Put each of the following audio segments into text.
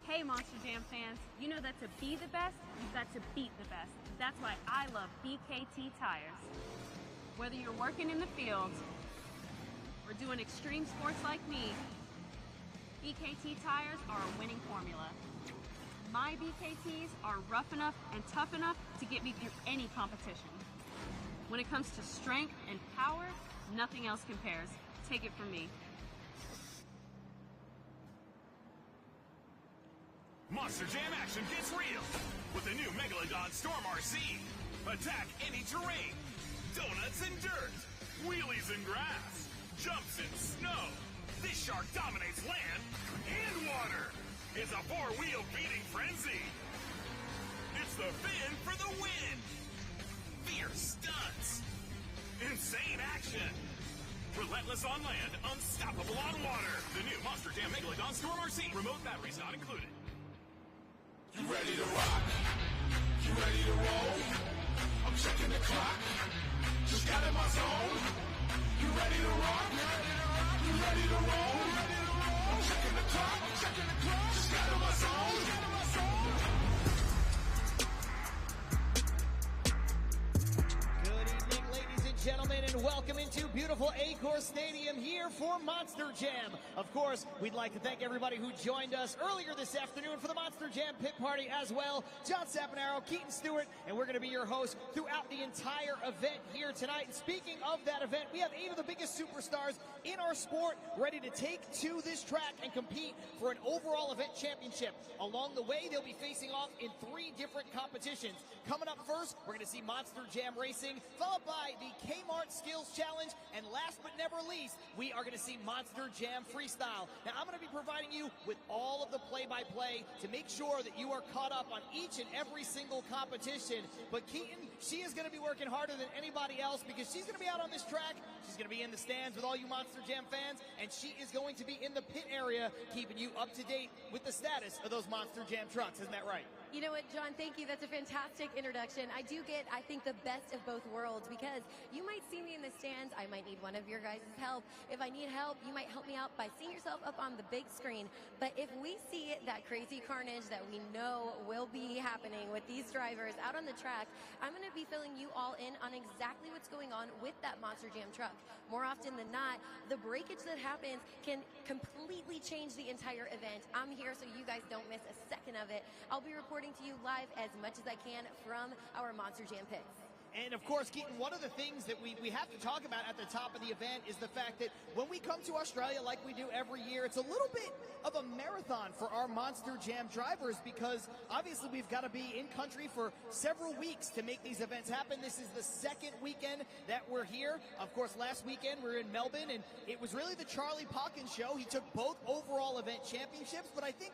Hey Monster Jam fans, you know that to be the best, you've got to beat the best. That's why I love BKT tires. Whether you're working in the field or doing extreme sports like me, BKT tires are a winning formula. My BKTs are rough enough and tough enough to get me through any competition. When it comes to strength and power, nothing else compares. Take it from me. Monster Jam action gets real with the new Megalodon Storm RC. Attack any terrain. Donuts and dirt. Wheelies in grass. Jumps in snow. This shark dominates land and water. It's a four-wheel beating frenzy. It's the fin for the win. Fierce stunts. Insane action. Relentless on land, unstoppable on water. The new Monster Jam Megalodon Storm RC. Remote batteries not included. You ready to rock? You ready to roll? I'm checking the clock. Just got in my zone. You ready to rock? You ready to roll? I'm checking the clock. Just got in my zone. Gentlemen, and welcome into beautiful Acor Stadium here for Monster Jam. Of course, we'd like to thank everybody who joined us earlier this afternoon for the Monster Jam pit party as well. John Saponaro, Keaton Stewart, and we're going to be your hosts throughout the entire event here tonight. And speaking of that event, we have 8 of the biggest superstars in our sport ready to take to this track and compete for an overall event championship. Along the way, they'll be facing off in 3 different competitions. Coming up first, we're going to see Monster Jam Racing, followed by the Kmart Skills Challenge, and last but never least, we are going to see Monster Jam Freestyle. Now, I'm going to be providing you with all of the play-by-play to make sure that you are caught up on each and every single competition. But Keaton, she is going to be working harder than anybody else because she's going to be out on this track. She's going to be in the stands with all you Monster Jam fans, and she is going to be in the pit area keeping you up to date with the status of those Monster Jam trucks. Isn't that right? You know what, John, thank you. That's a fantastic introduction. I do get, I think, the best of both worlds because you might see me in the stands. I might need one of your guys' help. If I need help, you might help me out by seeing yourself up on the big screen. But if we see that crazy carnage that we know will be happening with these drivers out on the track, I'm going to be filling you all in on exactly what's going on with that Monster Jam truck. More often than not, the breakage that happens can completely change the entire event. I'm here so you guys don't miss a second of it. I'll be reporting to you live as much as I can from our Monster Jam pits. And of course, Keaton, one of the things that we have to talk about at the top of the event is the fact that when we come to Australia like we do every year, it's a little bit of a marathon for our Monster Jam drivers because obviously we've got to be in country for several weeks to make these events happen. This is the second weekend that we're here. Of course, last weekend we were in Melbourne, and it was really the Charlie Pockins show. He took both overall event championships, but I think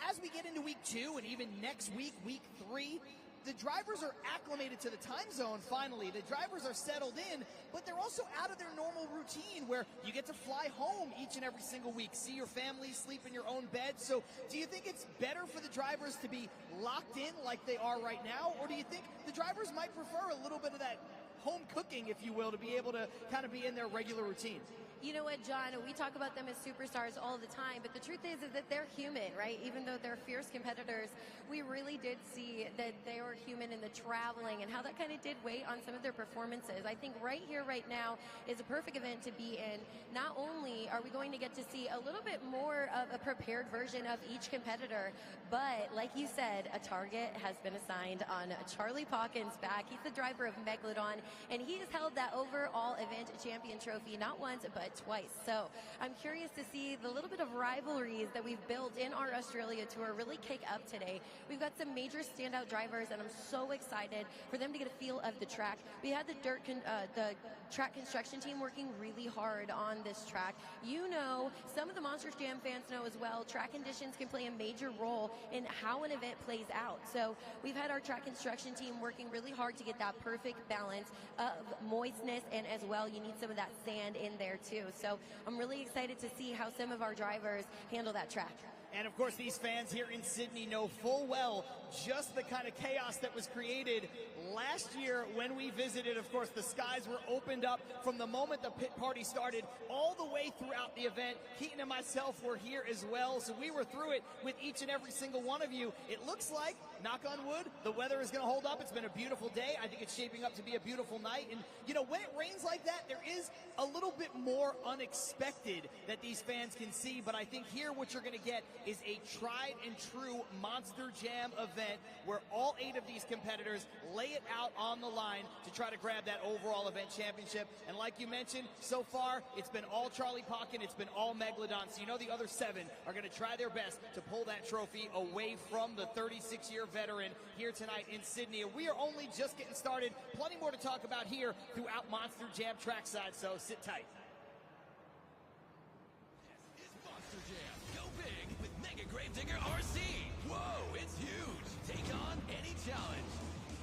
as we get into week 2 and even next week, week 3, the drivers are acclimated to the time zone finally. The drivers are settled in, but they're also out of their normal routine where you get to fly home each and every single week, see your family, sleep in your own bed. So do you think it's better for the drivers to be locked in like they are right now, or do you think the drivers might prefer a little bit of that home cooking, if you will, to be able to kind of be in their regular routine? You know what, John, we talk about them as superstars all the time, but the truth is that they're human, right? Even though they're fierce competitors, we really did see that they were human in the traveling and how that kind of did weigh on some of their performances. I think right here, right now is a perfect event to be in. Not only are we going to get to see a little bit more of a prepared version of each competitor, but like you said, a target has been assigned on Charlie Pockins' back. He's the driver of Megalodon, and he has held that overall event champion trophy not once, but twice. So I'm curious to see the little bit of rivalries that we've built in our Australia tour really kick up today. We've got some major standout drivers, and I'm so excited for them to get a feel of the track. We had the track construction team working really hard on this track. You know, some of the Monster Jam fans know as well, track conditions can play a major role in how an event plays out. So we've had our track construction team working really hard to get that perfect balance of moistness, and as well, you need some of that sand in there too. So I'm really excited to see how some of our drivers handle that track. And of course, these fans here in Sydney know full well just the kind of chaos that was created last year when we visited. Of course, the skies were opened up from the moment the pit party started all the way throughout the event. Keaton and myself were here as well, so we were through it with each and every single one of you. It looks like, knock on wood, the weather is going to hold up. It's been a beautiful day. I think it's shaping up to be a beautiful night. And, you know, when it rains like that, there is a little bit more unexpected that these fans can see. But I think here what you're going to get is a tried and true Monster Jam event where all 8 of these competitors lay it out on the line to try to grab that overall event championship. And like you mentioned, so far, it's been all Charlie Pocket, it's been all Megalodon. So you know the other 7 are going to try their best to pull that trophy away from the 36-year veteran here tonight in Sydney. And we are only just getting started. Plenty more to talk about here throughout Monster Jam Trackside, so sit tight. This is Monster Jam. Go big with Mega Gravedigger RC. Whoa, it's huge. Take on any challenge.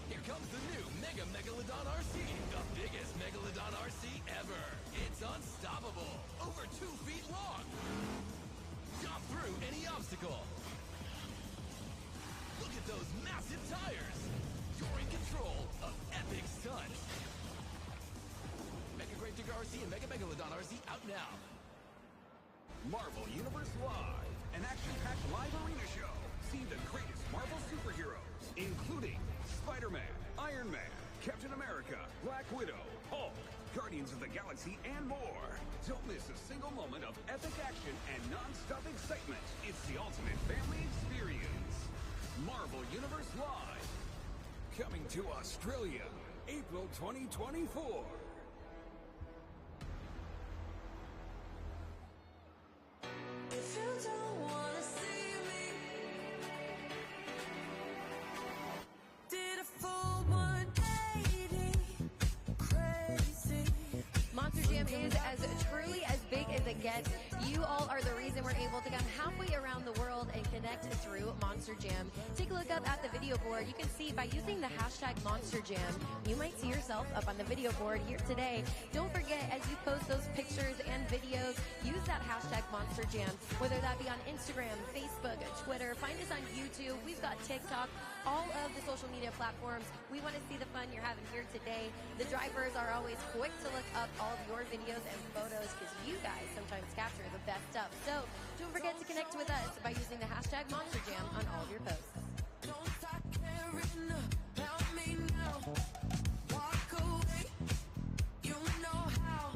Here comes the new Mega Megalodon RC. The biggest Megalodon RC ever. It's unstoppable. Over 2 feet long. Jump through any obstacle. Look at those massive tires. You're in control of epic stunts. Mega Gravedigger RC and Mega Megalodon RC out now. Marvel Universe Live, an action-packed live arena show. See the greatest Marvel superheroes, including Spider-Man, Iron Man, Captain America, Black Widow, Hulk, Guardians of the Galaxy, and more. Don't miss a single moment of epic action and non-stop excitement. It's the ultimate family experience. Marvel Universe Live, coming to Australia, April 2024. If you don't wanna see me, did a full 180, crazy. Monster Jam is as truly as big as it gets. You all are the reason we're able to come halfway around the world and connect through Monster Jam. Take a look up at the video board. You can see by using the hashtag Monster Jam, you might see yourself up on the video board here today. Don't forget, as you post those pictures and videos, use that hashtag Monster Jam, whether that be on Instagram, Facebook, Twitter. Find us on YouTube. We've got TikTok, all of the social media platforms. We want to see the fun you're having here today. The drivers are always quick to look up all of your videos and photos because you guys sometimes capture the best stuff. So don't forget to connect with us by using the hashtag Monster Jam on all of your posts. Don't stop caring about me now. Walk away, you know how.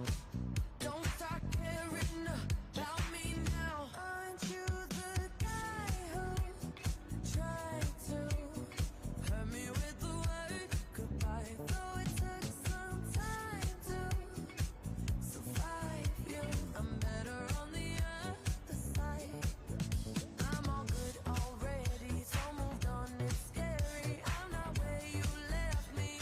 Don't stop caring about me now. Aren't you the guy who tried to hurt me with the word goodbye? Though it took some time to survive you, I'm better on the other side. I'm all good already, so moved on, it's scary. I'm not where you left me,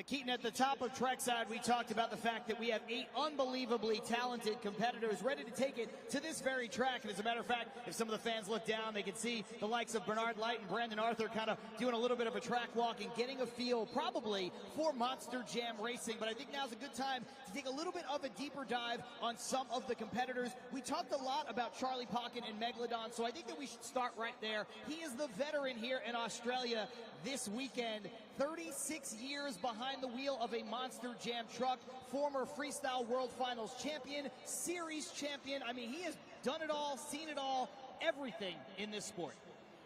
Keaton, at the top of Trackside, we talked about the fact that we have 8 unbelievably talented competitors ready to take it to this very track. And as a matter of fact, if some of the fans look down, they can see the likes of Bernard Light and Brandon Arthur kind of doing a little bit of a track walk and getting a feel probably for Monster Jam racing. But I think now's a good time to take a little bit of a deeper dive on some of the competitors. We talked a lot about Charlie Pocket and Megalodon, so I think that we should start right there. He is the veteran here in Australia this weekend. 36 years behind the wheel of a Monster Jam truck, former Freestyle World Finals champion, series champion. I mean, he has done it all, seen it all, everything in this sport.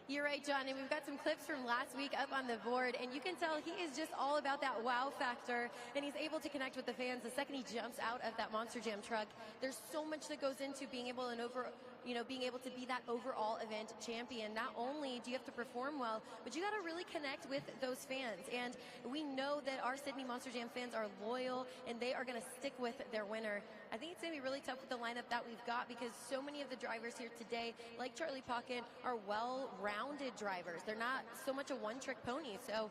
You're right, John, and we've got some clips from last week up on the board, and you can tell he is just all about that wow factor, and he's able to connect with the fans the second he jumps out of that Monster Jam truck. There's so much that goes into being able to be that overall event champion. Not only do you have to perform well, but you got to really connect with those fans. And we know that our Sydney Monster Jam fans are loyal, and they are going to stick with their winner. I think it's going to be really tough with the lineup that we've got, because so many of the drivers here today, like Charlie Pocket, are well-rounded drivers. They're not so much a one-trick pony. So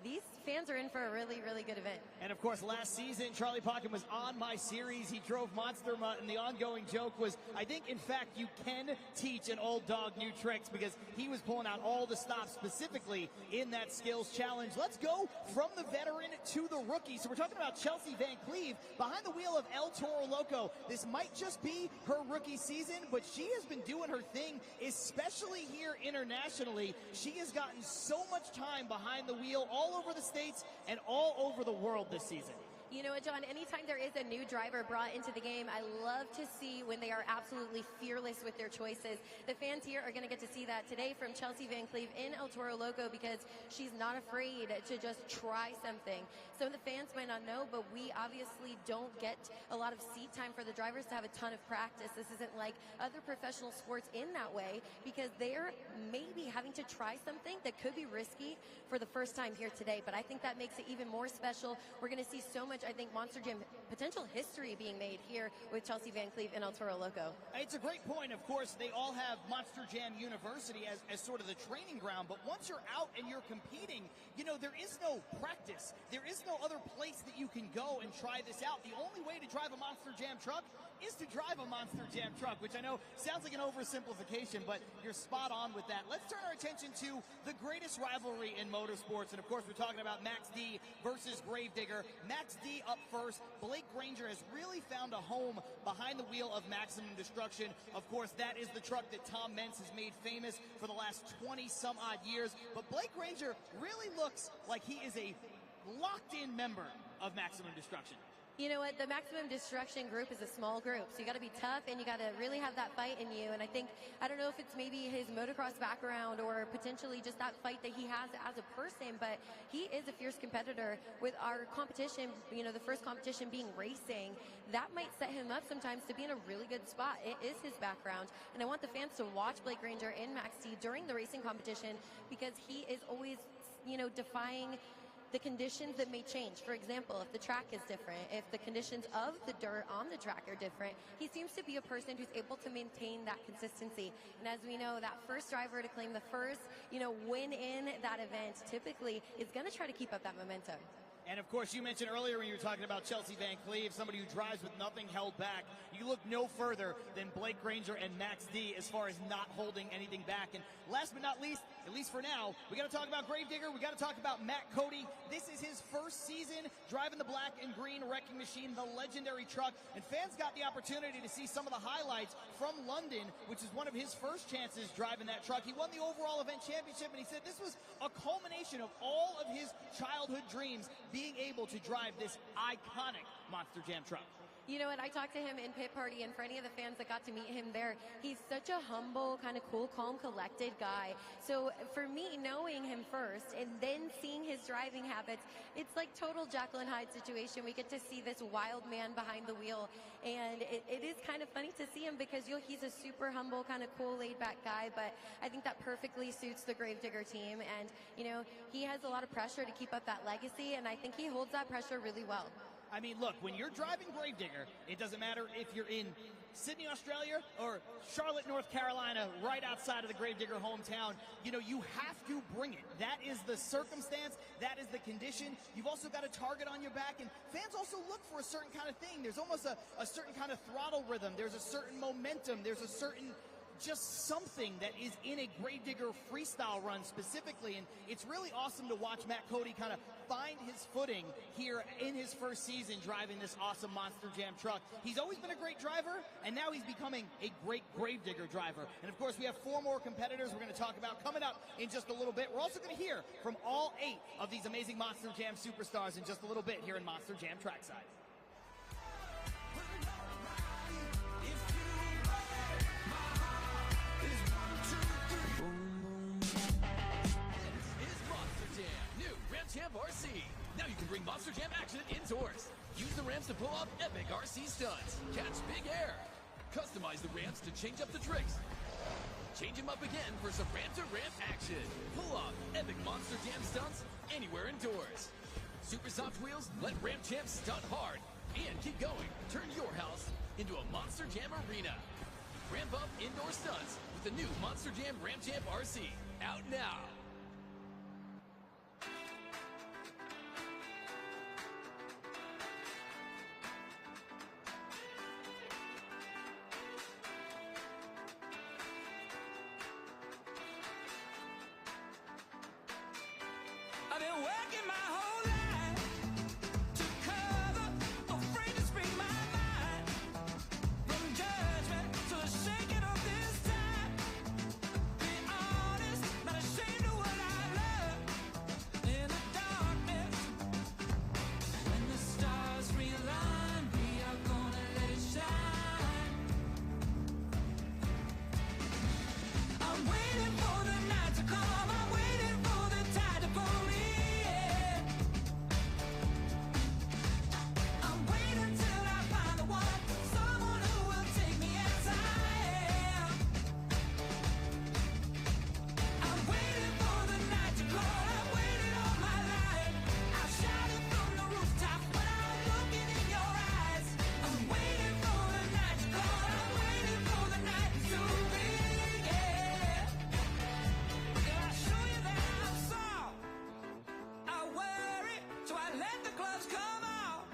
these fans are in for a really, really good event. And of course, last season, Charlie Pocket was on my series. He drove Monster Mutt, and the ongoing joke was, I think, in fact, you can teach an old dog new tricks, because he was pulling out all the stops specifically in that skills challenge. Let's go from the veteran to the rookie. So we're talking about Chelsea Van Cleve behind the wheel of El Toro Loco. This might just be her rookie season, but she has been doing her thing, especially here internationally. She has gotten so much time behind the wheel all over the States and all over the world this season. You know what, John, anytime there is a new driver brought into the game, I love to see when they are absolutely fearless with their choices. The fans here are going to get to see that today from Chelsea Van Cleve in El Toro Loco, because she's not afraid to just try something. Some of the fans might not know, but we obviously don't get a lot of seat time for the drivers to have a ton of practice. This isn't like other professional sports in that way, because they're maybe having to try something that could be risky for the first time here today. But I think that makes it even more special. We're going to see so much, I think, Monster Jam potential history being made here with Chelsea Van Cleve and El Toro Loco. It's a great point. Of course, they all have Monster Jam University as sort of the training ground, but once you're out and you're competing, you know, there is no practice. There is no other place that you can go and try this out. The only way to drive a Monster Jam truck is to drive a Monster Jam truck, which I know sounds like an oversimplification, but you're spot on with that. Let's turn our attention to the greatest rivalry in motorsports, and of course we're talking about Max D versus Gravedigger. Max D up first. Blake Granger has really found a home behind the wheel of Maximum Destruction. Of course, that is the truck that Tom Meents has made famous for the last 20-some-odd years, but Blake Granger really looks like he is a locked-in member of Maximum Destruction. You know what, the Maximum Destruction group is a small group, so you got to be tough and you got to really have that fight in you. And I think, I don't know if it's maybe his motocross background or potentially just that fight that he has as a person, but he is a fierce competitor. With our competition, you know, the first competition being racing, that might set him up sometimes to be in a really good spot. It is his background, and I want the fans to watch Blake Granger and Max D during the racing competition, because he is always, you know, defying the conditions that may change. For example, if the track is different, if the conditions of the dirt on the track are different, he seems to be a person who's able to maintain that consistency. And as we know, that first driver to claim the first, you know, win in that event typically is going to try to keep up that momentum. And of course, you mentioned earlier when you were talking about Chelsea Van Cleve, somebody who drives with nothing held back. You look no further than Blake Granger and Max D as far as not holding anything back. And last but not least, at least for now, we got to talk about Gravedigger. We got to talk about Matt Cody. This is his first season driving the black and green wrecking machine, the legendary truck. And fans got the opportunity to see some of the highlights from London, which is one of his first chances driving that truck. He won the overall event championship, and he said this was a culmination of all of his childhood dreams, being able to drive this iconic Monster Jam truck. You know what, I talked to him in pit party, and for any of the fans that got to meet him there, he's such a humble, kind of cool, calm, collected guy. So for me, knowing him first and then seeing his driving habits, it's like total Jekyll and Hyde situation. We get to see this wild man behind the wheel, and it is kind of funny to see him, because he's a super humble, kind of cool, laid-back guy, but I think that perfectly suits the Gravedigger team. And, you know, he has a lot of pressure to keep up that legacy, and I think he holds that pressure really well. I mean, look, when you're driving Gravedigger, it doesn't matter if you're in Sydney, Australia, or Charlotte, North Carolina, right outside of the Gravedigger hometown. You know, you have to bring it. That is the circumstance. That is the condition. You've also got a target on your back, and fans also look for a certain kind of thing. There's almost a certain kind of throttle rhythm. There's a certain momentum. There's a certain just something that is in a Gravedigger freestyle run specifically, and it's really awesome to watch Matt Cody kind of find his footing here in his first season driving this awesome Monster Jam truck. He's always been a great driver, and now he's becoming a great Gravedigger driver. And of course, we have 4 more competitors we're going to talk about coming up in just a little bit. We're also going to hear from all 8 of these amazing Monster Jam superstars in just a little bit here in Monster Jam Trackside. Champ RC. Now you can bring Monster Jam action indoors. Use the ramps to pull off epic RC stunts. Catch big air. Customize the ramps to change up the tricks. Change them up again for some ramp-to-ramp action. Pull off epic Monster Jam stunts anywhere indoors. Super soft wheels let Ramp Champ stunt hard. And keep going. Turn your house into a Monster Jam arena. Ramp up indoor stunts with the new Monster Jam Ramp Champ RC. Out now. I've been working my whole life to cover, afraid to speak my mind. From judgment to the shaking of this time. Be honest, not ashamed of what I love. In the darkness, when the stars realign, we are gonna let it shine. I'm waiting for the night to come. I'm waiting for the tide to pull me. I'm waiting till I find the one, someone who will take me as I am. I'm waiting for the night to glow. I've waited all my life. I've shouted from the rooftop when I'm looking in your eyes. I'm waiting for the night to glow. I'm waiting for the night to be. Will I show you that I'm soft? I worry, so I let the gloves come off.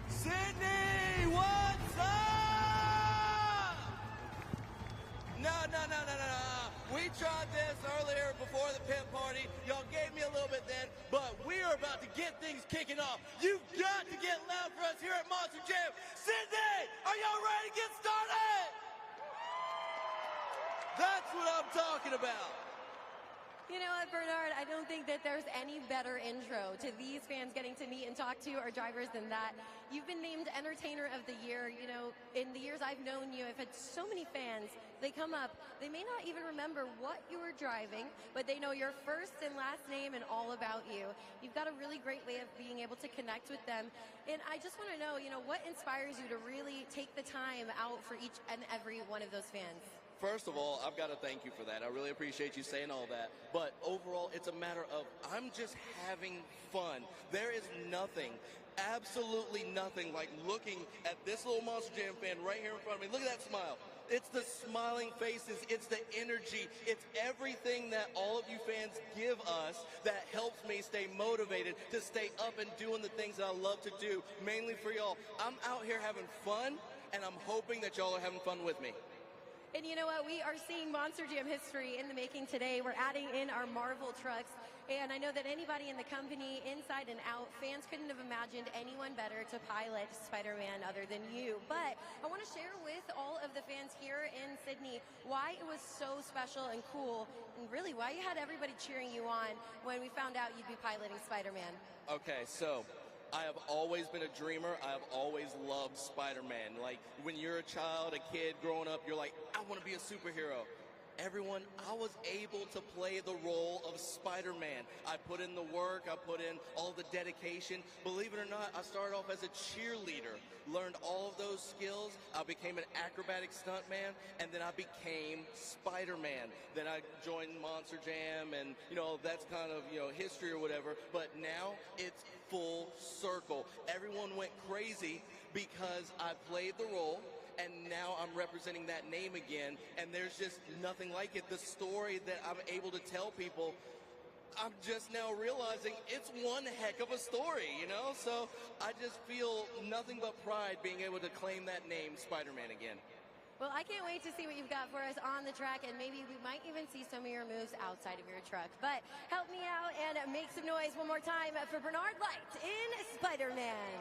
Sydney, what's up? No. We tried this earlier before the pit party. Y'all gave me a little bit then, but we are about to get things kicking off. You've got to get loud for us here at Monster Jam. Sydney, are y'all ready to get started? That's what I'm talking about. You know what, Bernard? I don't think that there's any better intro to these fans getting to meet and talk to our drivers than that. You've been named Entertainer of the Year. You know, in the years I've known you, I've had so many fans. They come up, they may not even remember what you were driving, but they know your first and last name and all about you. You've got a really great way of being able to connect with them. And I just want to know, you know, what inspires you to really take the time out for each and every one of those fans? First of all, I've got to thank you for that. I really appreciate you saying all that. But overall, it's a matter of I'm just having fun. There is nothing, absolutely nothing like looking at this little Monster Jam fan right here in front of me. Look at that smile. It's the smiling faces. It's the energy. It's everything that all of you fans give us that helps me stay motivated to stay up and doing the things that I love to do, mainly for y'all. I'm out here having fun, and I'm hoping that y'all are having fun with me. And you know what? We are seeing Monster Jam history in the making today. We're adding in our Marvel trucks. And I know that anybody in the company, inside and out, fans couldn't have imagined anyone better to pilot Spider-Man other than you. But I want to share with all of the fans here in Sydney why it was so special and cool, and really why you had everybody cheering you on when we found out you'd be piloting Spider-Man. Okay, so I have always been a dreamer. I have always loved Spider-Man. Like, when you're a child, a kid growing up, you're like, I want to be a superhero. everyone, I was able to play the role of Spider-Man. I put in the work, I put in all the dedication. Believe it or not, I started off as a cheerleader, learned all of those skills. I became an acrobatic stuntman, and then I became Spider-Man. Then I joined Monster Jam, and, you know, that's kind of, you know, history or whatever. But now it's full circle. Everyone went crazy because I played the role, and now I'm representing that name again, and there's just nothing like it. The story that I'm able to tell people, I'm just now realizing it's one heck of a story, you know? So I just feel nothing but pride being able to claim that name, Spider-Man, again. Well, I can't wait to see what you've got for us on the track, and maybe we might even see some of your moves outside of your truck. But help me out and make some noise one more time for Bernard Light in Spider-Man.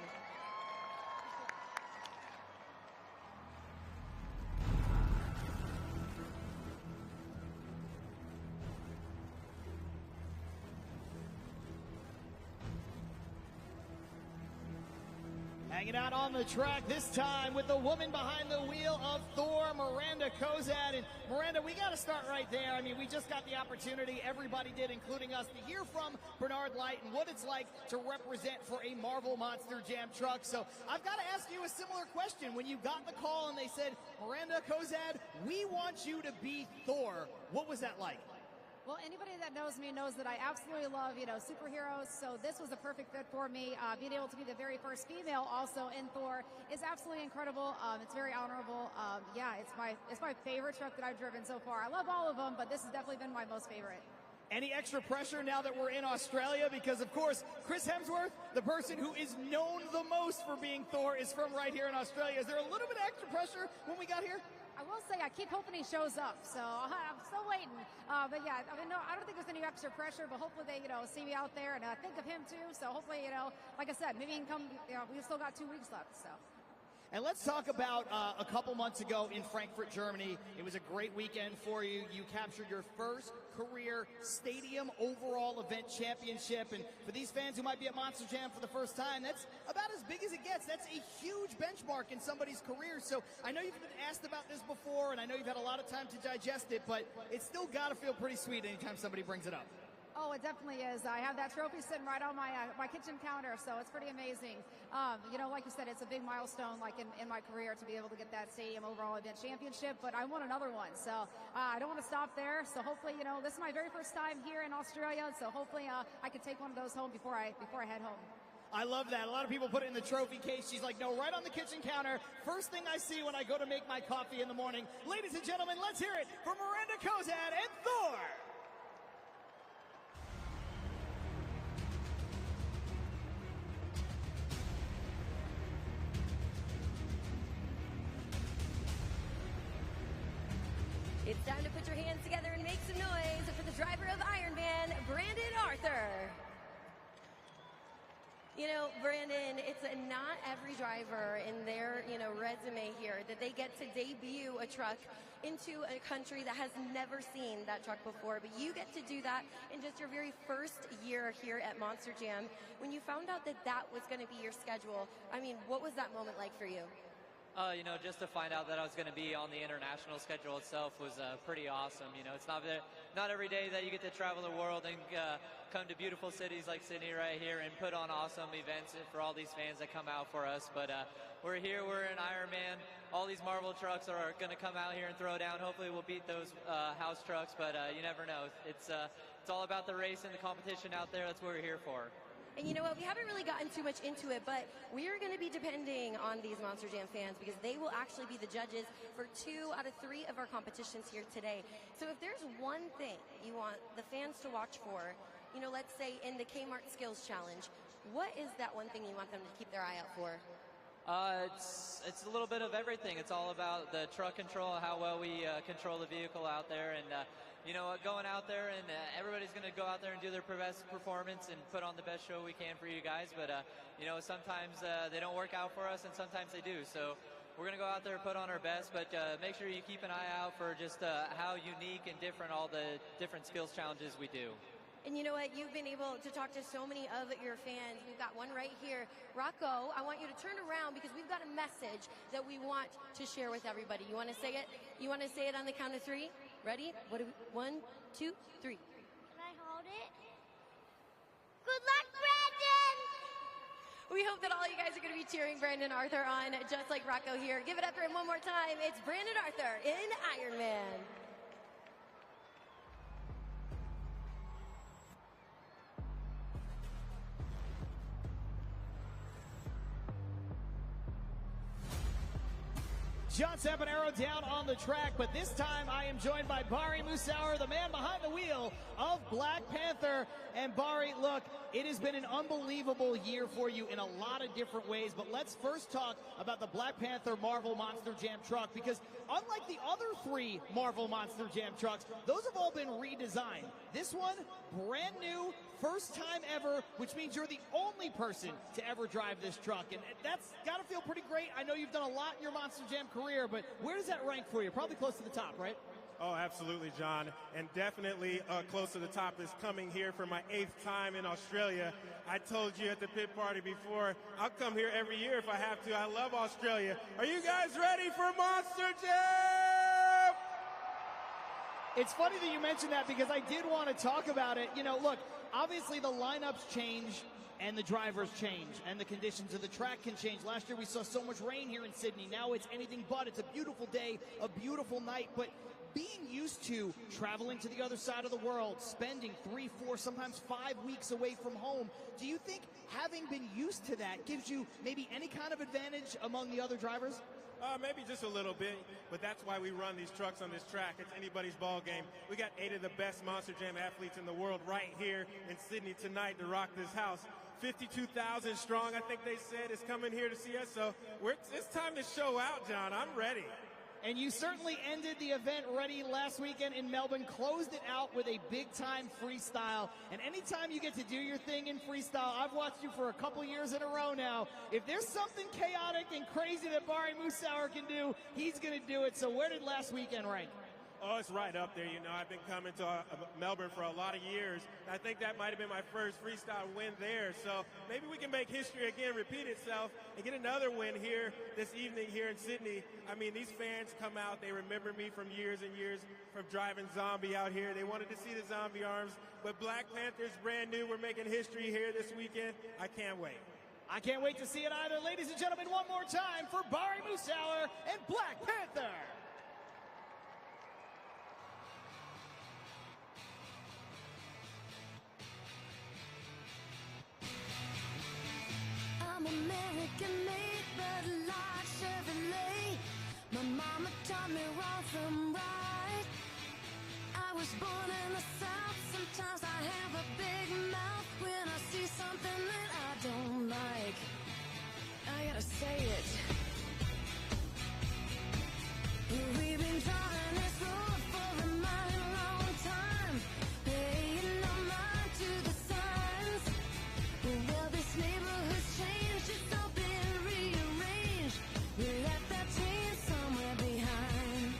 Hanging out on the track this time with the woman behind the wheel of Thor, Miranda Kozad. And Miranda, we got to start right there. I mean, we just got the opportunity, everybody did, including us, to hear from Bernard Light and what it's like to represent for a Marvel Monster Jam truck. So I've got to ask you a similar question. When you got the call and they said, Miranda Kozad, we want you to be Thor, what was that like? Well, anybody that knows me knows that I absolutely love, superheroes. So this was a perfect fit for me. Being able to be the very first female also in Thor is absolutely incredible. It's very honorable. Yeah, it's my favorite truck that I've driven so far. I love all of them, but this has definitely been my most favorite. Any extra pressure now that we're in Australia? Because, of course, Chris Hemsworth, the person who is known the most for being Thor, is from right here in Australia. Is there a little bit of extra pressure when we got here? I will say I keep hoping he shows up, so I'm still waiting. But yeah, I mean, no, I don't think there's any extra pressure, but hopefully they, see me out there and think of him too. So hopefully, like I said, maybe he can come. We've still got 2 weeks left, so. And let's talk about a couple months ago in Frankfurt, Germany. It was a great weekend for you. You captured your first career stadium overall event championship. And for these fans who might be at Monster Jam for the first time, that's about as big as it gets. That's a huge benchmark in somebody's career. So I know you've been asked about this before, and I know you've had a lot of time to digest it, but it's still got to feel pretty sweet anytime somebody brings it up. Oh, it definitely is. I have that trophy sitting right on my kitchen counter, so it's pretty amazing. Like you said, it's a big milestone, like in my career, to be able to get that stadium overall event championship. But I want another one, so I don't want to stop there. So hopefully, this is my very first time here in Australia, so hopefully I can take one of those home before I head home. I love that. A lot of people put it in the trophy case. She's like, no, right on the kitchen counter. First thing I see when I go to make my coffee in the morning. Ladies and gentlemen, let's hear it for Miranda Kozad and Thor. It's time to put your hands together and make some noise for the driver of Iron Man, Brandon Arthur. Brandon, it's not every driver in their, resume here that they get to debut a truck into a country that has never seen that truck before. But you get to do that in just your very first year here at Monster Jam. When you found out that that was going to be your schedule, I mean, what was that moment like for you? Just to find out that I was going to be on the international schedule itself was pretty awesome. It's not every day that you get to travel the world and come to beautiful cities like Sydney right here and put on awesome events for all these fans that come out for us. But we're here, we're in Iron Man. All these Marvel trucks are going to come out here and throw down. Hopefully we'll beat those house trucks, but you never know. It's all about the race and the competition out there. That's what we're here for. And you know what? We haven't really gotten too much into it, but we are going to be depending on these Monster Jam fans because they will actually be the judges for 2 out of 3 of our competitions here today. So if there's one thing you want the fans to watch for, let's say in the Kmart Skills Challenge, what is that one thing you want them to keep their eye out for? It's a little bit of everything. It's all about the truck control, how well we control the vehicle out there, and going out there, and everybody's going to go out there and do their best performance and put on the best show we can for you guys. But sometimes they don't work out for us, and sometimes they do. So we're going to go out there and put on our best, but make sure you keep an eye out for just how unique and different all the different skills challenges we do. And you know what? You've been able to talk to so many of your fans. We've got one right here. Rocco, I want you to turn around because we've got a message that we want to share with everybody. You want to say it? You want to say it on the count of 3? Ready? What do we, 1, 2, 3. Can I hold it? Good luck, Brandon! We hope that all you guys are going to be cheering Brandon Arthur on, just like Rocco here. Give it up for him one more time. It's Brandon Arthur in Ironman. John Sapanero down on the track, but this time I am joined by Bari Musauer, the man behind the wheel of Black Panther. And Bari, look, it has been an unbelievable year for you in a lot of different ways, but let's first talk about the Black Panther Marvel Monster Jam truck, because unlike the other 3 Marvel Monster Jam trucks, those have all been redesigned. This one, brand new, first time ever, which means you're the only person to ever drive this truck, and that's got to feel pretty great. I know you've done a lot in your Monster Jam career, but where does that rank for you? Probably close to the top, right? Oh, absolutely, John. And definitely close to the top is coming here for my 8th time in Australia. I told you at the pit party before, I'll come here every year if I have to. I love Australia. Are you guys ready for Monster Jam? It's funny that you mentioned that, because I did want to talk about it. You know, look, obviously the lineups change and the drivers change and the conditions of the track can change. Last year we saw so much rain here in Sydney. Now it's anything but. It's a beautiful day, a beautiful night, but being used to traveling to the other side of the world, spending 3, 4, sometimes 5 weeks away from home, do you think having been used to that gives you maybe any kind of advantage among the other drivers? Maybe just a little bit, but that's why we run these trucks on this track. It's anybody's ball game. We got 8 of the best Monster Jam athletes in the world right here in Sydney tonight to rock this house. 52,000 strong, I think they said, is coming here to see us. So it's time to show out, John. I'm ready. And you certainly ended the event ready last weekend in Melbourne, closed it out with a big-time freestyle. And anytime you get to do your thing in freestyle, I've watched you for a couple years in a row now. If there's something chaotic and crazy that Bari Musauer can do, he's going to do it. So where did last weekend rank? Oh, it's right up there. You know, I've been coming to Melbourne for a lot of years. I think that might have been my first freestyle win there. So maybe we can make history again, repeat itself, and get another win here this evening here in Sydney. I mean, these fans come out. They remember me from years and years from driving Zombie out here. They wanted to see the Zombie arms. But Black Panther's brand new. We're making history here this weekend. I can't wait. I can't wait to see it either. Ladies and gentlemen, one more time for Bari Musauer and Black Panther. I'm American made, but like Chevrolet. My mama taught me wrong from right. I was born in the South. Sometimes I have a big mouth when I see something that I don't like. I gotta say it. We've been driving this road for a mighty long time, paying no mind to the signs. Well, this neighborhood's changed, it's all been rearranged. We left that chain somewhere behind.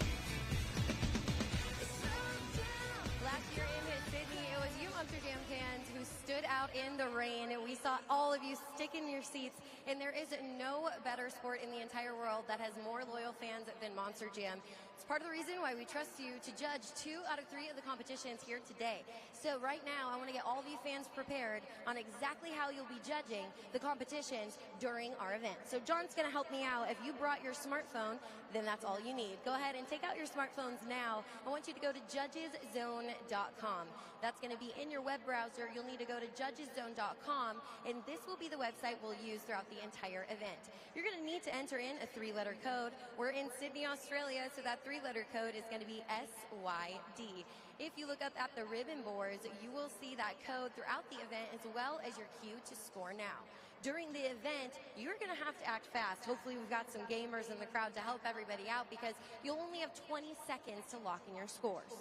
Last year in Sydney, it was you Monster Jam fans who stood out in the rain, and we saw all of you stick in your seats. And there is no better sport in the entire world that has more loyal fans than Monster Jam. It's part of the reason why we trust you to judge 2 out of 3 of the competitions here today. So right now, I want to get all of you fans prepared on exactly how you'll be judging the competitions during our event. So John's going to help me out. If you brought your smartphone, then that's all you need. Go ahead and take out your smartphones now. I want you to go to judgeszone.com. That's going to be in your web browser. You'll need to go to judgeszone.com, and this will be the website we'll use throughout the entire event. You're going to need to enter in a 3-letter code. We're in Sydney, Australia, so that 3-letter code is going to be SYD. If you look up at the ribbon boards, you will see that code throughout the event as well as your cue to score now. During the event, you're going to have to act fast. Hopefully we've got some gamers in the crowd to help everybody out, because you'll only have 20 seconds to lock in your scores.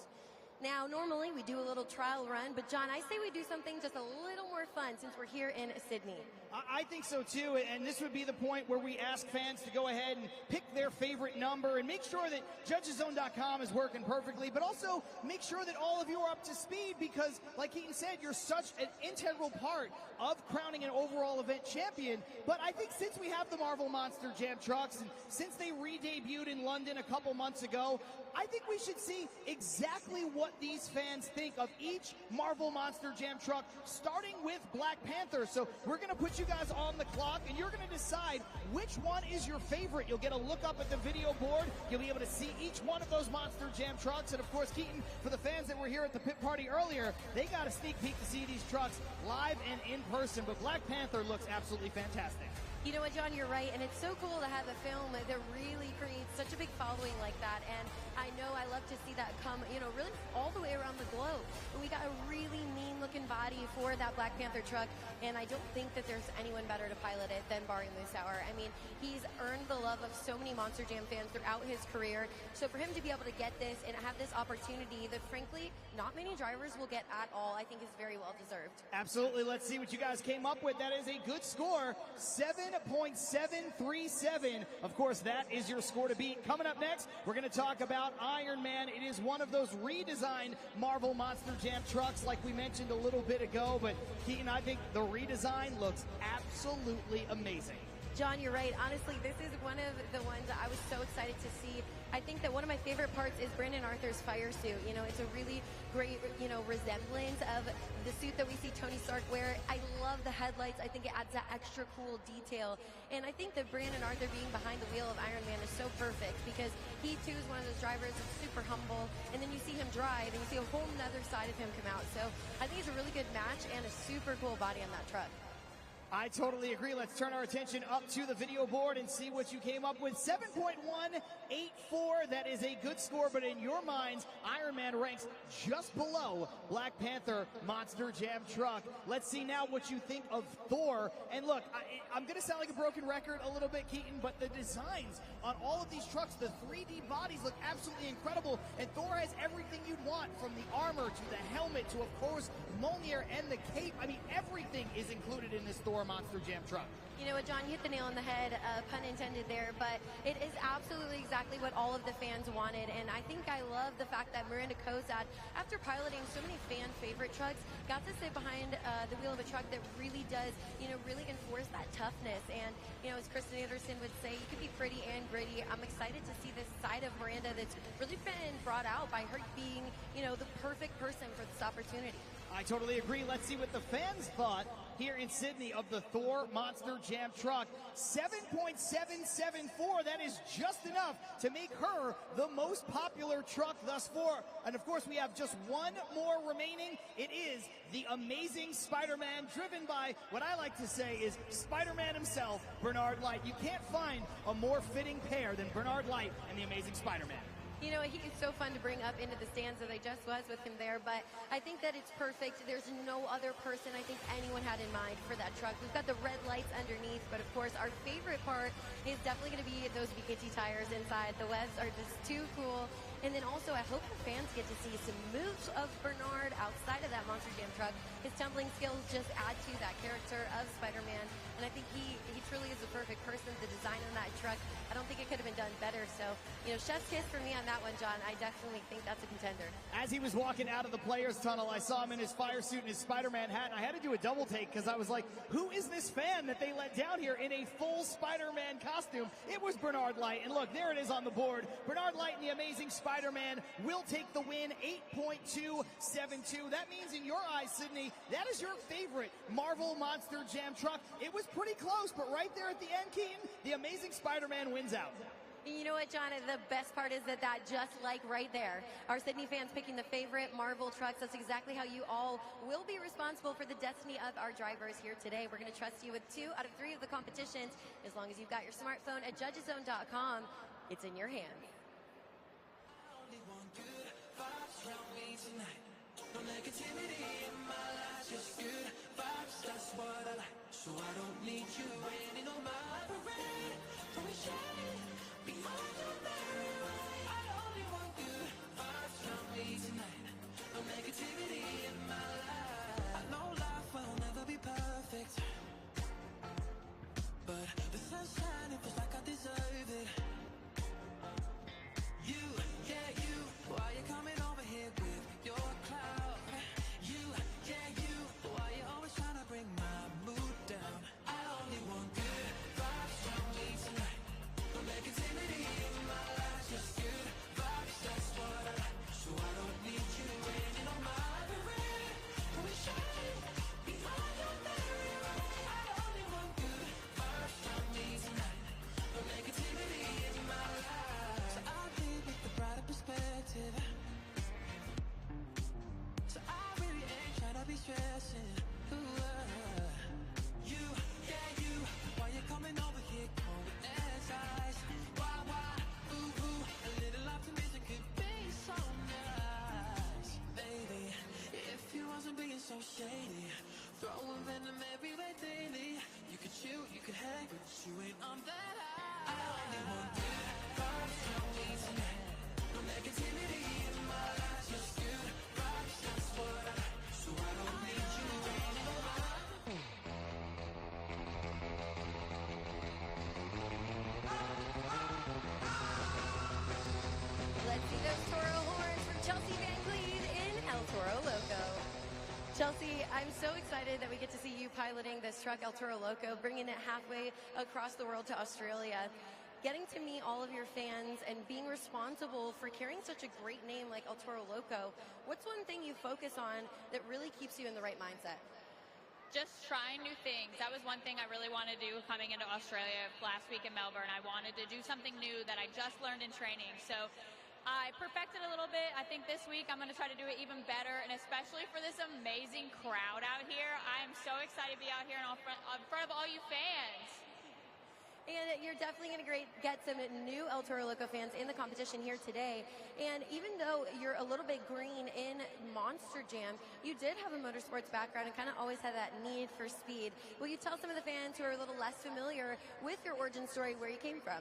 Now, normally we do a little trial run, but John, I say we do something just a little more fun since we're here in Sydney. I think so too, and this would be the point where we ask fans to go ahead and pick their favorite number and make sure that judgeszone.com is working perfectly, but also make sure that all of you are up to speed because, like Keaton said, you're such an integral part of crowning an overall event champion. But I think since we have the Marvel Monster Jam trucks and since they re-debuted in London a couple months ago, I think we should see exactly what these fans think of each Marvel Monster Jam truck, starting with Black Panther. So we're going to put you guys on the clock, and you're going to decide which one is your favorite. You'll get a look up at the video board. You'll be able to see each one of those Monster Jam trucks. And, of course, Keaton, for the fans that were here at the pit party earlier, they got a sneak peek to see these trucks live and in person. But Black Panther looks absolutely fantastic. You know what, John, you're right, and it's so cool to have a film that really creates such a big following like that, and I know I love to see that come, really all the way around the globe. But we got a really mean-looking body for that Black Panther truck, and I don't think that there's anyone better to pilot it than Barry Musauer. I mean, he's earned the love of so many Monster Jam fans throughout his career, so for him to be able to get this and have this opportunity that, frankly, not many drivers will get at all, I think is very well deserved. Absolutely. Let's see what you guys came up with. That is a good score, 7.737. Of course, that is your score to beat. Coming up next, we're going to talk about Iron Man. It is one of those redesigned Marvel Monster Jam trucks like we mentioned a little bit ago, but Keaton, I think the redesign looks absolutely amazing. John, you're right. Honestly, this is one of the ones that I was so excited to see. I think that one of my favorite parts is Brandon Arthur's fire suit. It's a really great, resemblance of the suit that we see Tony Stark wear. I love the headlights. I think it adds that extra cool detail. And I think that Brandon Arthur being behind the wheel of Iron Man is so perfect because he too is one of those drivers that's super humble. And then you see him drive and you see a whole nother side of him come out. So I think it's a really good match and a super cool body on that truck. I totally agree. Let's turn our attention up to the video board and see what you came up with. 7.184. That is a good score, but in your minds, Iron Man ranks just below Black Panther Monster Jam truck. Let's see now what you think of Thor. And look, I'm going to sound like a broken record a little bit, Keaton, but the designs on all of these trucks, the 3D bodies look absolutely incredible. And Thor has everything you'd want, from the armor to the helmet to, of course, Mjolnir and the cape. I mean, everything is included in this Thor Monster Jam truck. You know what, John, you hit the nail on the head, pun intended there, but it is absolutely exactly what all of the fans wanted, and I think I love the fact that Miranda Kozad, after piloting so many fan-favorite trucks, got to sit behind the wheel of a truck that really does, really enforce that toughness, and, as Kristen Anderson would say, you can be pretty and gritty. I'm excited to see this side of Miranda that's really been brought out by her being, the perfect person for this opportunity. I totally agree. Let's see what the fans thought here in Sydney of the Thor Monster Jam truck. 7.774. That is just enough to make her the most popular truck thus far. And of course, we have just one more remaining. It is the Amazing Spider-Man, driven by what I like to say is Spider-Man himself, Bernard Light. You can't find a more fitting pair than Bernard Light and the Amazing Spider-Man. He is so fun to bring up into the stands, as I just was with him there, but I think that it's perfect. There's no other person I think anyone had in mind for that truck. We've got the red lights underneath, but of course our favorite part is definitely going to be those BKT tires inside. The webs are just too cool. And then also, I hope the fans get to see some moves of Bernard outside of that Monster Jam truck. His tumbling skills just add to that character of Spider-Man. And I think he truly is the perfect person. The design on that truck, I don't think it could have been done better. So, chef's kiss for me on that one, John. I definitely think that's a contender. As he was walking out of the players' tunnel, I saw him in his fire suit and his Spider-Man hat. And I had to do a double take because I was like, who is this fan that they let down here in a full Spider-Man costume? It was Bernard Light. And look, there it is on the board. Bernard Light and the Amazing Spider-Man will take the win, 8.272. That means in your eyes, Sydney, that is your favorite Marvel Monster Jam truck. It was pretty close, but right there at the end, Keaton, the Amazing Spider-Man wins out. You know what, John? The best part is that just like right there, our Sydney fans picking the favorite Marvel trucks. That's exactly how you all will be responsible for the destiny of our drivers here today. We're going to trust you with 2 out of 3 of the competitions. As long as you've got your smartphone at judgeszone.com, it's in your hands. No negativity in my life, just good vibes, that's what I like. So I don't need you raining on my parade. So we shine beyond the merry way. I only want good vibes from me tonight. No negativity in my life. I know life will never be perfect. I'm so excited that we get to see you piloting this truck, El Toro Loco, bringing it halfway across the world to Australia. Getting to meet all of your fans and being responsible for carrying such a great name like El Toro Loco, what's one thing you focus on that really keeps you in the right mindset? Just trying new things. That was one thing I really wanted to do coming into Australia last week in Melbourne. I wanted to do something new that I just learned in training. So I perfected a little bit. I think this week I'm going to try to do it even better, and especially for this amazing crowd out here. I am so excited to be out here in front of all you fans. And you're definitely going to get some new El Toro Loco fans in the competition here today. And even though you're a little bit green in Monster Jam, you did have a motorsports background and kind of always had that need for speed. Will you tell some of the fans who are a little less familiar with your origin story where you came from?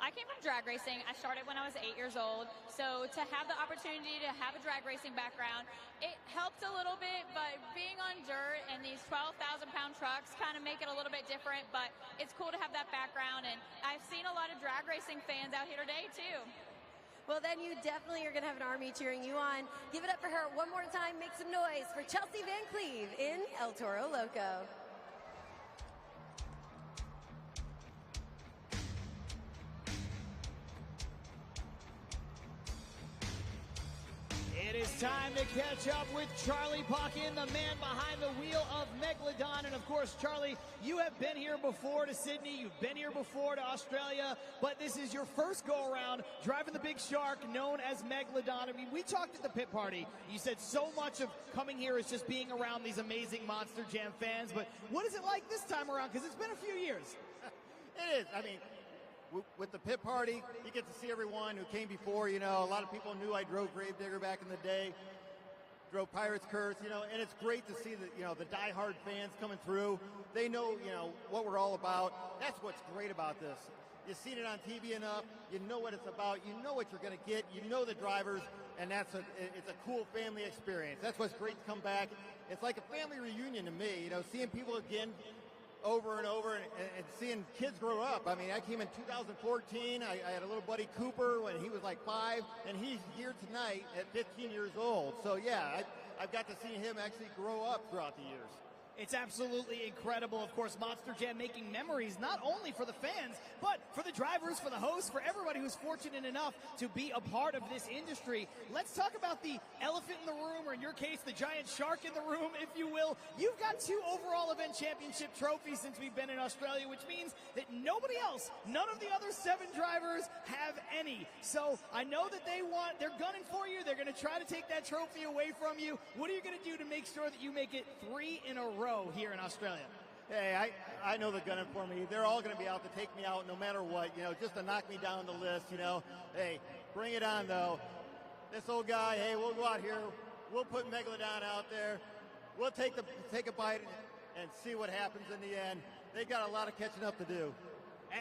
I came from drag racing. I started when I was 8 years old. So to have the opportunity to have a drag racing background, it helped a little bit, but being on dirt and these 12,000-pound trucks kind of make it a little bit different, but it's cool to have that background, and I've seen a lot of drag racing fans out here today, too. Well, then you definitely are going to have an army cheering you on. Give it up for her one more time. Make some noise for Chelsea Van Cleve in El Toro Loco. It is time to catch up with Charlie Puckin, the man behind the wheel of Megalodon. And of course, Charlie, you have been here before to Sydney, you've been here before to Australia, but this is your first go-around driving the big shark known as Megalodon. I mean, we talked at the pit party. You said so much of coming here is just being around these amazing Monster Jam fans, but what is it like this time around? Because it's been a few years. It is. I mean, with the pit party, you get to see everyone who came before. You know, a lot of people knew I drove Gravedigger back in the day, drove Pirate's Curse, you know, and it's great to see the, you know, the diehard fans coming through. They know, you know, what we're all about. That's what's great about this. You've seen it on TV enough. You know what it's about. You know what you're going to get. You know the drivers, and it's a cool family experience. That's what's great to come back. It's like a family reunion to me, you know, seeing people again over and over and seeing kids grow up. I mean, I came in 2014. I had a little buddy Cooper when he was like 5, and he's here tonight at 15 years old. So yeah, I've got to see him actually grow up throughout the years. It's absolutely incredible. Of course, Monster Jam making memories not only for the fans, but for the drivers, for the hosts, for everybody who's fortunate enough to be a part of this industry. Let's talk about the elephant in the room, or in your case, the giant shark in the room, if you will. You've got 2 overall event championship trophies since we've been in Australia, which means that nobody else, none of the other 7 drivers have any. So I know that they're gunning for you. They're going to try to take that trophy away from you. What are you going to do to make sure that you make it 3 in a row here in Australia? Hey, I know they're gunning for me. They're all going to be out to take me out no matter what, you know, just to knock me down the list, you know. Hey, bring it on, though. This old guy, hey, we'll go out here. We'll put Megalodon out there. We'll take a bite and see what happens in the end. They've got a lot of catching up to do.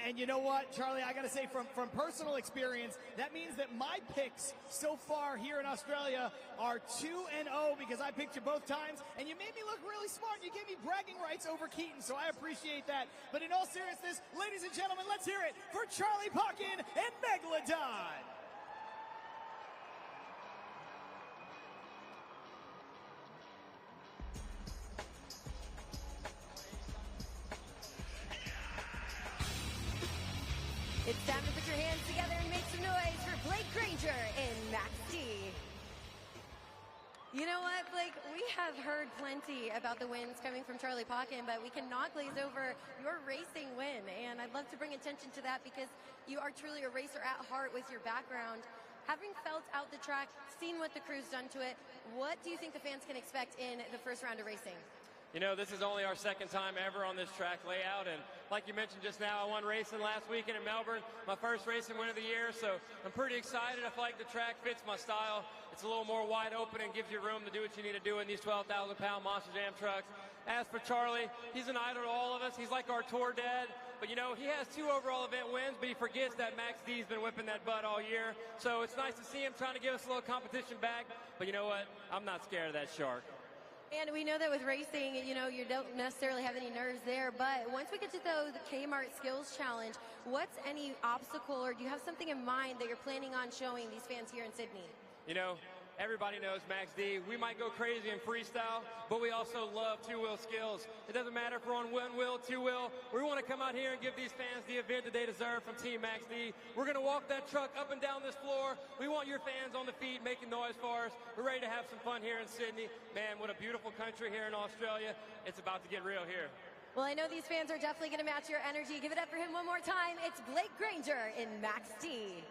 And you know what, Charlie, I got to say from personal experience, that means that my picks so far here in Australia are 2-0 because I picked you both times, and you made me look really smart. You gave me bragging rights over Keaton, so I appreciate that. But in all seriousness, ladies and gentlemen, let's hear it for Charlie Puckin and Megalodon. It's time to put your hands together and make some noise for Blake Granger and Max D. You know what, Blake? We have heard plenty about the wins coming from Charlie Puckin, but we cannot glaze over your racing win. And I'd love to bring attention to that because you are truly a racer at heart with your background. Having felt out the track, seen what the crew's done to it, what do you think the fans can expect in the first round of racing? You know, this is only our 2nd time ever on this track layout, and like you mentioned just now, I won racing last weekend in Melbourne, my first racing win of the year, so I'm pretty excited. I feel like the track fits my style. It's a little more wide open and gives you room to do what you need to do in these 12,000-pound Monster Jam trucks. As for Charlie, he's an idol to all of us. He's like our tour dad. But, you know, he has 2 overall event wins, but he forgets that Max D's been whipping that butt all year. So it's nice to see him trying to give us a little competition back. But you know what? I'm not scared of that shark. And we know that with racing, you know, you don't necessarily have any nerves there. But once we get to the Kmart Skills Challenge, what's any obstacle, or do you have something in mind that you're planning on showing these fans here in Sydney? You know, everybody knows Max D. We might go crazy in freestyle, but we also love two-wheel skills. It doesn't matter if we're on one wheel, two wheel. We want to come out here and give these fans the event that they deserve from Team Max D. We're going to walk that truck up and down this floor. We want your fans on the feet making noise for us. We're ready to have some fun here in Sydney. Man, what a beautiful country here in Australia. It's about to get real here. Well, I know these fans are definitely going to match your energy. Give it up for him one more time. It's Blake Granger in Max D.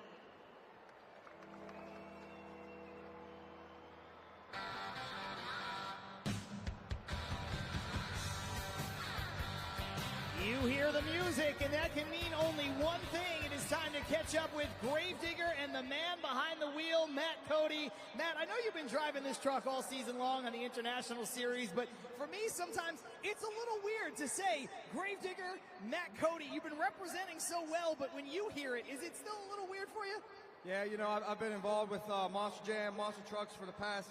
You hear the music, and that can mean only one thing. It is time to catch up with Gravedigger and the man behind the wheel, Matt Cody. Matt, I know you've been driving this truck all season long on the International Series, but for me, sometimes it's a little weird to say Gravedigger, Matt Cody. You've been representing so well, but when you hear it, is it still a little weird for you? Yeah, you know, I've been involved with Monster Jam, Monster Trucks for the past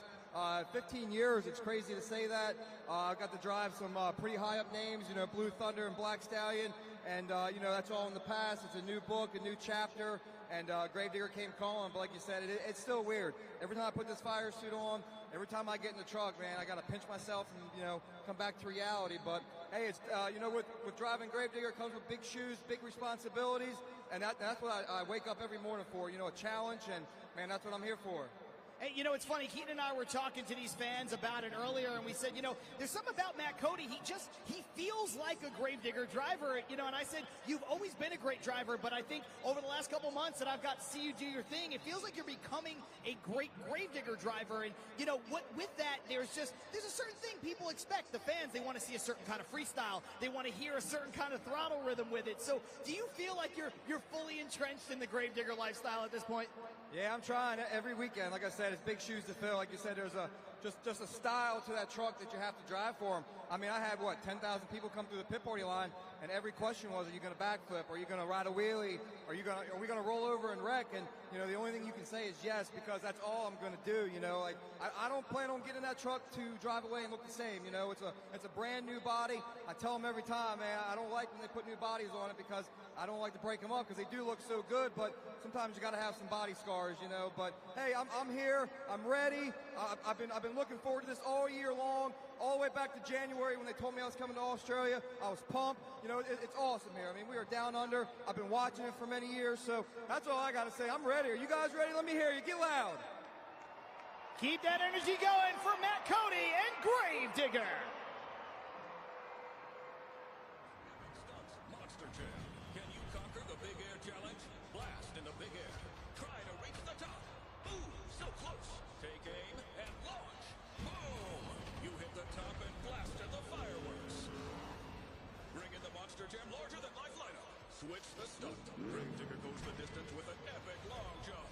15 years. It's crazy to say that. I got to drive some pretty high up names, you know, Blue Thunder and Black Stallion, and you know, that's all in the past. It's a new book, a new chapter, and Gravedigger came calling, but like you said, it's still weird. Every time I put this fire suit on, every time I get in the truck, man, I got to pinch myself and, you know, come back to reality. But hey, it's you know, with driving Gravedigger comes with big shoes, big responsibilities, and that's what I wake up every morning for, you know, a challenge, and man, that's what I'm here for. Hey, you know, it's funny, Keaton and I were talking to these fans about it earlier, and we said, you know, there's something about Matt Cody, he feels like a Gravedigger driver, you know, and I said, you've always been a great driver, but I think over the last couple months that I've got to see you do your thing, it feels like you're becoming a great Gravedigger driver, and, you know, with that, there's a certain thing people expect. The fans, they want to see a certain kind of freestyle, they want to hear a certain kind of throttle rhythm with it, so do you feel like you're fully entrenched in the Gravedigger lifestyle at this point? Yeah, I'm trying every weekend. Like I said, it's big shoes to fill. Like you said, there's just a style to that truck that you have to drive for them. I mean, I had, 10,000 people come through the pit party line, and every question was, are you going to backflip? Are you going to ride a wheelie? Are we going to roll over and wreck? And, you know, the only thing you can say is yes, because that's all I'm going to do, you know. Like, I don't plan on getting that truck to drive away and look the same, you know. It's a brand new body. I tell them every time, man, I don't like when they put new bodies on it because I don't like to break them up because they do look so good, but sometimes you got to have some body scars, you know. But hey, I'm here. I'm ready. I've been looking forward to this all year long, all the way back to January when they told me I was coming to Australia. I was pumped. You know, it's awesome here. I mean, we are down under. I've been watching it for many years, so that's all I got to say. I'm ready. Are you guys ready? Let me hear you. Get loud. Keep that energy going for Matt Cody and Gravedigger. Monster Jam. Can you conquer the Big Air Challenge? Blast in the Big Air. Try to reach the top. Ooh, so close. Take aim and launch. Boom! You hit the top and blasted the fireworks. Bring in the Monster Jam larger than life lineup. Switch the stunt. Gravedigger goes the distance with an epic long jump.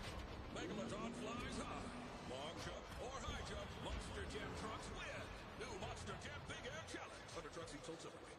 Megalodon flies high. Long jump or high jump, Monster Jam trucks win. New Monster Jam Big Air Challenge. Under truck seats sold separately.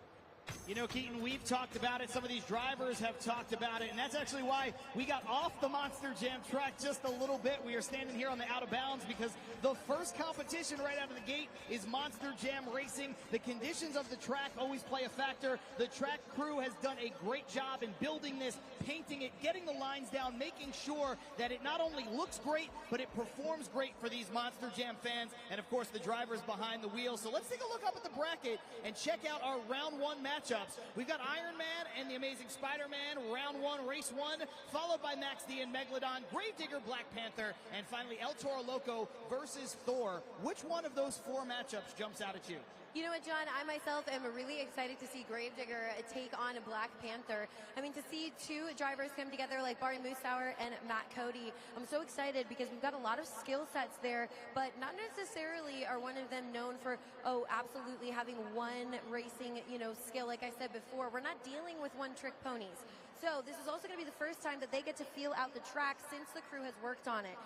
You know, Keaton, we've talked about it. Some of these drivers have talked about it, and that's actually why we got off the Monster Jam track just a little bit. We are standing here on the out of bounds because the first competition right out of the gate is Monster Jam racing. The conditions of the track always play a factor. The track crew has done a great job in building this, painting it, getting the lines down, making sure that it not only looks great, but it performs great for these Monster Jam fans, and of course the drivers behind the wheel. So let's take a look up at the bracket and check out our round one matchups. We've got Iron Man and the Amazing Spider-Man, round one, race one, followed by Max D and Megalodon, Gravedigger, Black Panther, and finally El Toro Loco versus Thor. Which one of those four matchups jumps out at you? You know what, John? I myself am really excited to see Gravedigger take on a Black Panther. I mean, to see two drivers come together like Barry Moosauer and Matt Cody, I'm so excited because we've got a lot of skill sets there, but not necessarily are one of them known for, absolutely having one racing, skill. Like I said before, we're not dealing with one-trick ponies. So this is also going to be the first time that they get to feel out the track since the crew has worked on it.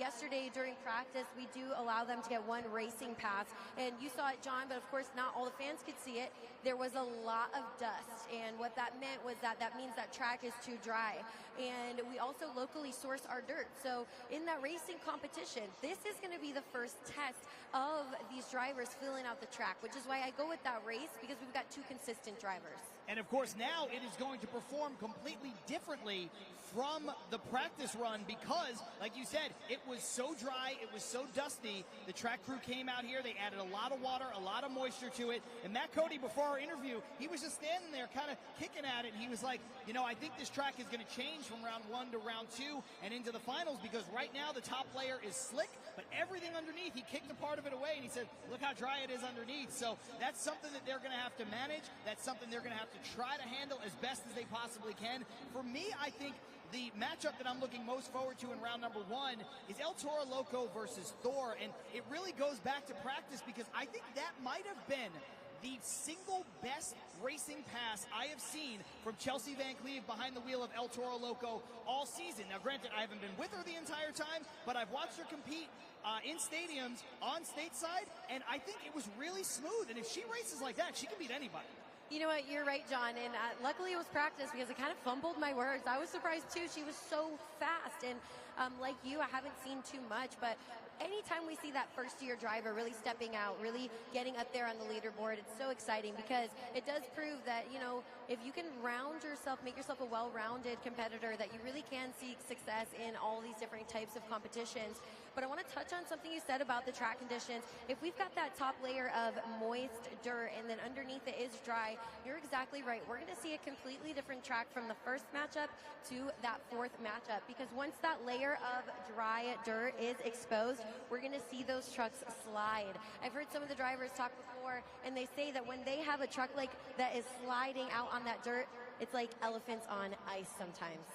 Yesterday during practice, we do allow them to get one racing pass. And you saw it, John, but of course not all the fans could see it. There was a lot of dust. And what that meant was that means that track is too dry. And we also locally source our dirt. So in that racing competition, this is going to be the first test of these drivers filling out the track, which is why I go with that race, because we've got two consistent drivers. And of course, now it is going to perform completely differently from the practice run because, like you said, it was so dry, it was so dusty. The track crew came out here, they added a lot of water, a lot of moisture to it. And Matt Cody, before our interview, he was just standing there kind of kicking at it. And he was like, you know, I think this track is going to change from round 1 to round 2 and into the finals because right now the top layer is slick, but everything underneath, he kicked a part of it away and he said, look how dry it is underneath. So that's something that they're going to have to manage. That's something they're going to have to try to handle as best as they possibly can. For me, I think the matchup that I'm looking most forward to in round number 1 is El Toro Loco versus Thor. And it really goes back to practice because I think that might have been the single best racing pass I have seen from Chelsea Van Cleve behind the wheel of El Toro Loco all season. Now, granted, I haven't been with her the entire time, but I've watched her compete in stadiums on stateside, and I think it was really smooth. And if she races like that, she can beat anybody. You know what? You're right, John. And luckily it was practice because I kind of fumbled my words. I was surprised too. She was so fast. And like you, I haven't seen too much, but anytime we see that first-year driver really stepping out, really getting up there on the leaderboard, it's so exciting because it does prove that, you know, if you can round yourself, make yourself a well-rounded competitor, that you really can see success in all these different types of competitions. But I want to touch on something you said about the track conditions. If we've got that top layer of moist dirt and then underneath it is dry, you're exactly right. We're going to see a completely different track from the first matchup to that fourth matchup because once that layer of dry dirt is exposed, we're going to see those trucks slide. I've heard some of the drivers talk before, and they say that when they have a truck like that is sliding out on that dirt, it's like elephants on ice sometimes.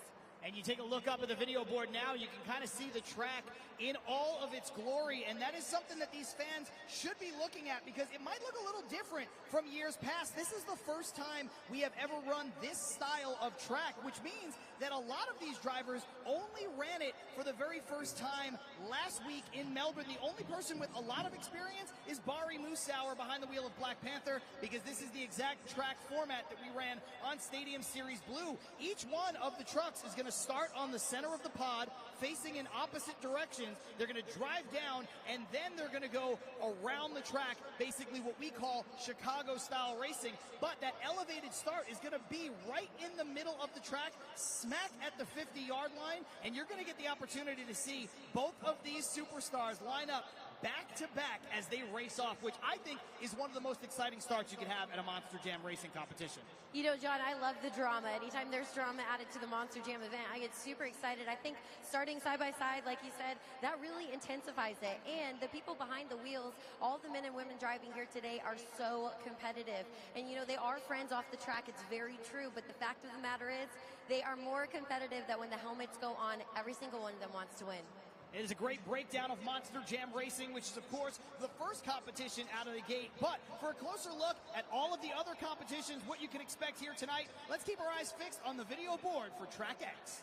And you take a look up at the video board now, you can kind of see the track in all of its glory, and that is something that these fans should be looking at because it might look a little different from years past. This is the first time we have ever run this style of track, which means that a lot of these drivers only ran it for the very first time last week in Melbourne. The only person with a lot of experience is Bari Musauer behind the wheel of Black Panther because this is the exact track format that we ran on Stadium Series Blue. Each one of the trucks is going to start on the center of the pod facing in opposite directions. They're going to drive down and then they're going to go around the track, basically what we call Chicago style racing. But that elevated start is going to be right in the middle of the track, smack at the 50-yard line, and you're going to get the opportunity to see both of these superstars line up back-to-back as they race off, which I think is one of the most exciting starts you could have at a Monster Jam racing competition. You know, John, I love the drama. Anytime there's drama added to the Monster Jam event, I get super excited. I think starting side by side, like you said, that really intensifies it. And the people behind the wheels, all the men and women driving here today are so competitive. And, you know, they are friends off the track. It's very true. But the fact of the matter is, they are more competitive that when the helmets go on, every single one of them wants to win. It is a great breakdown of Monster Jam Racing, which is, of course, the first competition out of the gate. But for a closer look at all of the other competitions, what you can expect here tonight, let's keep our eyes fixed on the video board for Track X.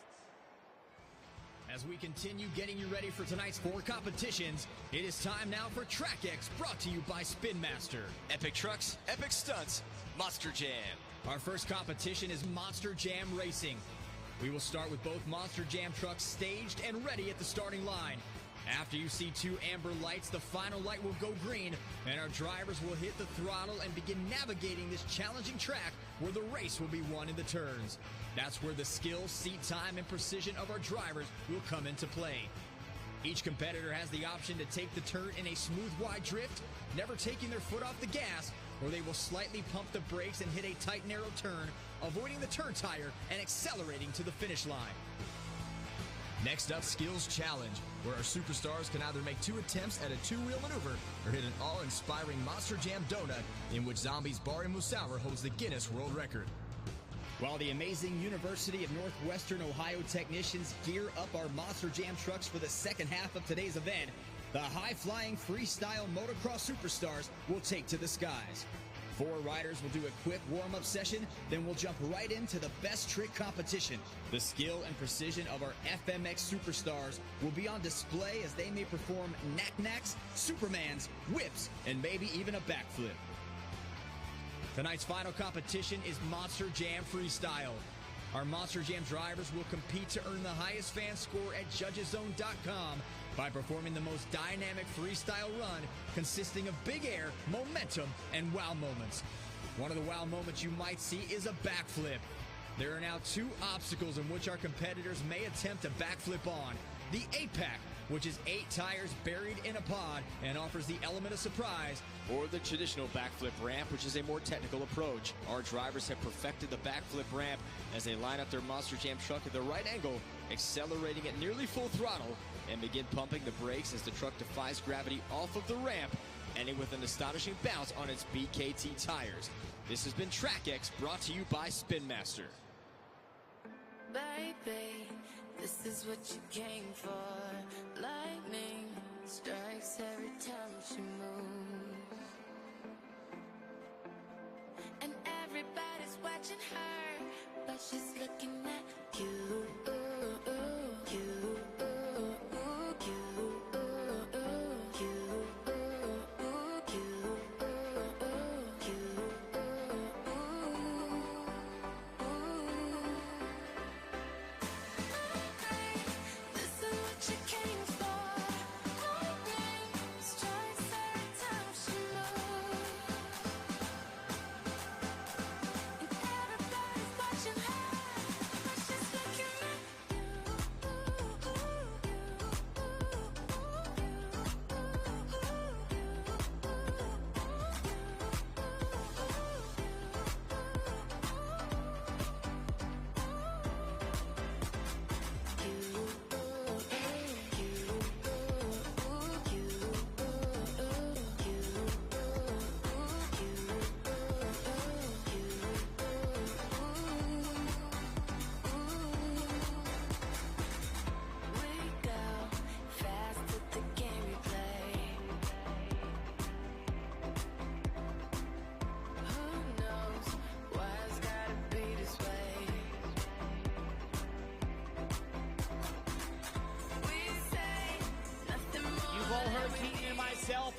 As we continue getting you ready for tonight's 4 competitions, it is time now for Track X, brought to you by Spin Master. Epic trucks, epic stunts, Monster Jam. Our first competition is Monster Jam Racing. We will start with both Monster Jam trucks staged and ready at the starting line. After you see 2 amber lights, the final light will go green, and our drivers will hit the throttle and begin navigating this challenging track where the race will be won in the turns. That's where the skill, seat time, and precision of our drivers will come into play. Each competitor has the option to take the turn in a smooth wide drift, never taking their foot off the gas, or they will slightly pump the brakes and hit a tight, narrow turn, avoiding the turn tire and accelerating to the finish line. Next up, Skills Challenge, where our superstars can either make 2 attempts at a 2-wheel maneuver or hit an awe-inspiring Monster Jam donut, in which Zombies Bari Musauer holds the Guinness World Record. While the amazing University of Northwestern Ohio technicians gear up our Monster Jam trucks for the second half of today's event, the high-flying freestyle motocross superstars will take to the skies. 4 riders will do a quick warm-up session, then we'll jump right into the best trick competition. The skill and precision of our FMX superstars will be on display as they may perform knack-knacks, supermans, whips, and maybe even a backflip. Tonight's final competition is Monster Jam Freestyle. Our Monster Jam drivers will compete to earn the highest fan score at judgeszone.com by performing the most dynamic freestyle run consisting of big air, momentum, and wow moments. One of the wow moments you might see is a backflip. There are now 2 obstacles in which our competitors may attempt a backflip on. The 8-pack, which is 8 tires buried in a pod and offers the element of surprise, or the traditional backflip ramp, which is a more technical approach. Our drivers have perfected the backflip ramp as they line up their Monster Jam truck at the right angle, accelerating at nearly full throttle, and begin pumping the brakes as the truck defies gravity off of the ramp, ending with an astonishing bounce on its BKT tires. This has been TrackX, brought to you by Spin Master. Baby, this is what you came for. Lightning strikes every time she moves, and everybody's watching her, but she's looking at you.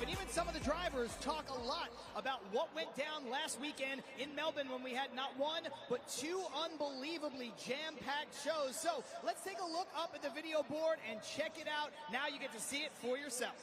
And even some of the drivers talk a lot about what went down last weekend in Melbourne when we had not 1, but 2 unbelievably jam-packed shows. So let's take a look up at the video board and check it out. Now you get to see it for yourself.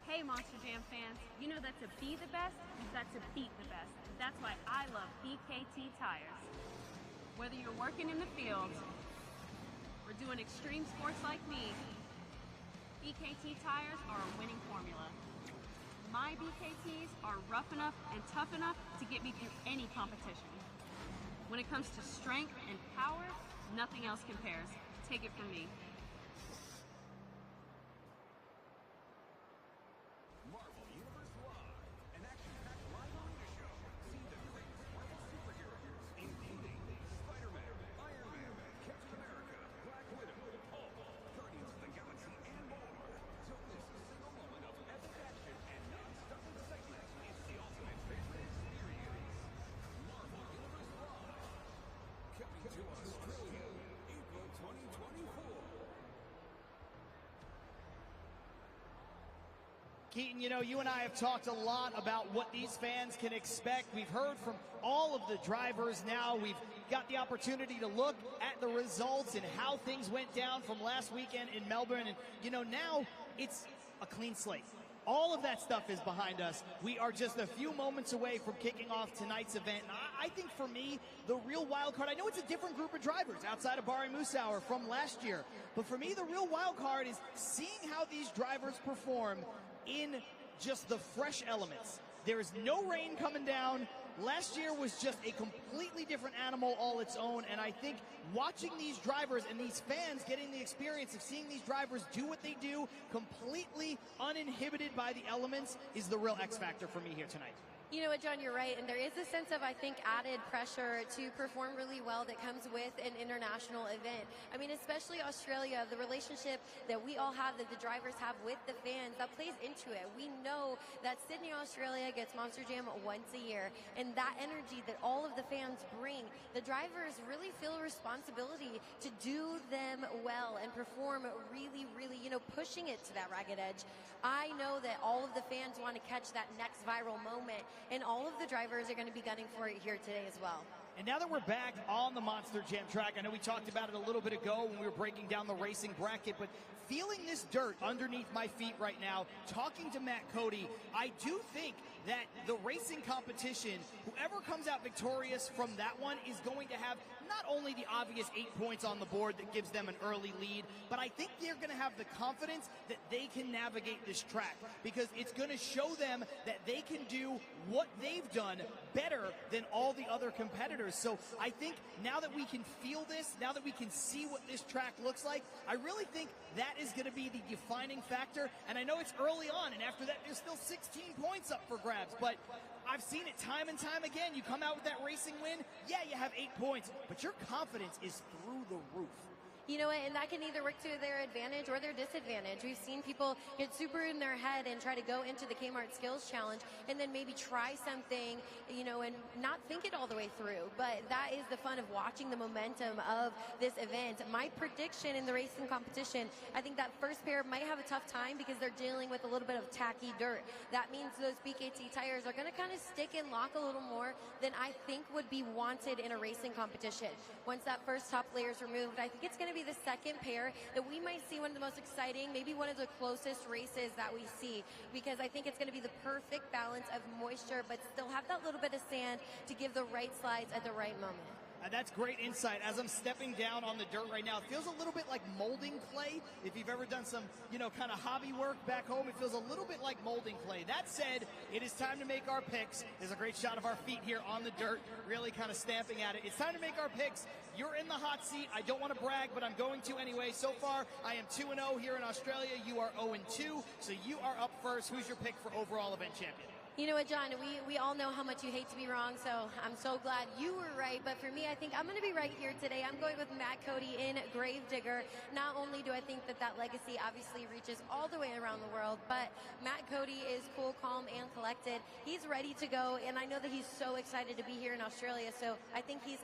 Hey Monster Jam fans, you know that to be the best, you've got to beat the best. That's why I love BKT tires. Whether you're working in the field or doing extreme sports like me, BKT tires are a winning formula. My BKTs are rough enough and tough enough to get me through any competition. When it comes to strength and power, nothing else compares. Take it from me. Marvel Universe Live, an action-packed live arena show. See the greatest Marvel superheroes, including Spider-Man, Iron Man, Captain America, Black Widow, Hulk, Guardians of the Galaxy, and more. Don't miss a single moment of epic action and non-stop excitement. It's the ultimate fan experience. Marvel Universe Live, coming to Australia, April 2024. Keaton, you know, you and I have talked a lot about what these fans can expect. We've heard from all of the drivers now. We've got the opportunity to look at the results and how things went down from last weekend in Melbourne. And, you know, now it's a clean slate. All of that stuff is behind us. We are just a few moments away from kicking off tonight's event. And I think for me, the real wild card, I know it's a different group of drivers outside of Barry Musauer from last year, but for me, the real wild card is seeing how these drivers perform in just the fresh elements. There is no rain coming down. Last year was just a completely different animal all its own, and I think watching these drivers and these fans getting the experience of seeing these drivers do what they do, completely uninhibited by the elements, is the real X factor for me here tonight. You know what, John, you're right, and there is a sense of, I think, added pressure to perform really well that comes with an international event. I mean, especially Australia, the relationship that we all have, that the drivers have with the fans, that plays into it. We know that Sydney, Australia gets Monster Jam once a year, and that energy that all of the fans bring, the drivers really feel a responsibility to do them well and perform really, really, you know, pushing it to that ragged edge. I know that all of the fans want to catch that next viral moment, and all of the drivers are going to be gunning for it here today as well. And now that we're back on the Monster Jam track, I know we talked about it a little bit ago when we were breaking down the racing bracket, but feeling this dirt underneath my feet right now, talking to Matt Cody, I do think that the racing competition, whoever comes out victorious from that one is going to have not only the obvious 8 points on the board that gives them an early lead, but I think they're going to have the confidence that they can navigate this track, because it's going to show them that they can do what they've done better than all the other competitors. So I think now that we can feel this, now that we can see what this track looks like, I really think that is going to be the defining factor. And I know it's early on, and after that there's still 16 points up for grabs, but I've seen it time and time again. You come out with that racing win, yeah, you have 8 points, but your confidence is through the roof. You know what, and that can either work to their advantage or their disadvantage. We've seen people get super in their head and try to go into the Kmart Skills Challenge and then maybe try something, you know, and not think it all the way through. But that is the fun of watching the momentum of this event. My prediction in the racing competition, I think that first pair might have a tough time because they're dealing with a little bit of tacky dirt. That means those BKT tires are going to kind of stick and lock a little more than I think would be wanted in a racing competition. Once that first top layer is removed, I think it's going to be the second pair that we might see one of the most exciting, maybe one of the closest races that we see, because I think it's going to be the perfect balance of moisture but still have that little bit of sand to give the right slides at the right moment. That's great insight. As I'm stepping down on the dirt right now, it feels a little bit like molding clay. If you've ever done some, you know, kind of hobby work back home, it feels a little bit like molding clay. That said, it is time to make our picks. There's a great shot of our feet here on the dirt, really kind of stamping at it. It's time to make our picks. You're in the hot seat. I don't want to brag, but I'm going to anyway. So far, I am 2-0 here in Australia. You are 0-2, so you are up first. Who's your pick for overall event champion? You know what, John, we all know how much you hate to be wrong, so I'm so glad you were right. But for me, I think I'm going to be right here today. I'm going with Matt Cody in Gravedigger. Not only do I think that that legacy obviously reaches all the way around the world, but Matt Cody is cool, calm, and collected. He's ready to go, and I know that he's so excited to be here in Australia, so I think he's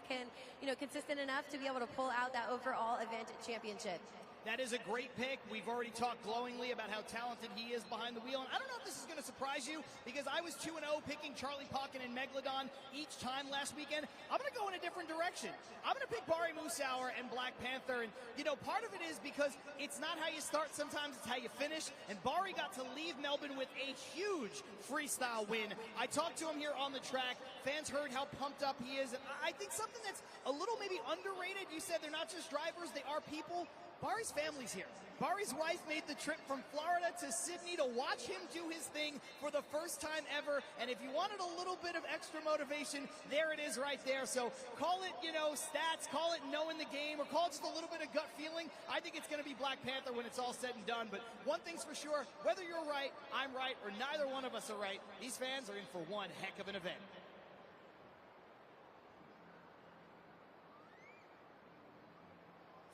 consistent enough to be able to pull out that overall event championship. That is a great pick. We've already talked glowingly about how talented he is behind the wheel. And I don't know if this is going to surprise you, because I was 2-0 picking Charlie Pocken and Megalodon each time last weekend. I'm going to go in a different direction. I'm going to pick Barry Musauer and Black Panther. And, you know, part of it is because it's not how you start, sometimes it's how you finish. And Barry got to leave Melbourne with a huge freestyle win. I talked to him here on the track. Fans heard how pumped up he is. And I think something that's a little maybe underrated, you said they're not just drivers, they are people. Bari's family's here. Bari's wife made the trip from Florida to Sydney to watch him do his thing for the first time ever. And if you wanted a little bit of extra motivation, there it is right there. So call it, stats, call it knowing the game, or call it just a little bit of gut feeling. I think it's going to be Black Panther when it's all said and done. But one thing's for sure, whether you're right, I'm right, or neither one of us are right, these fans are in for one heck of an event.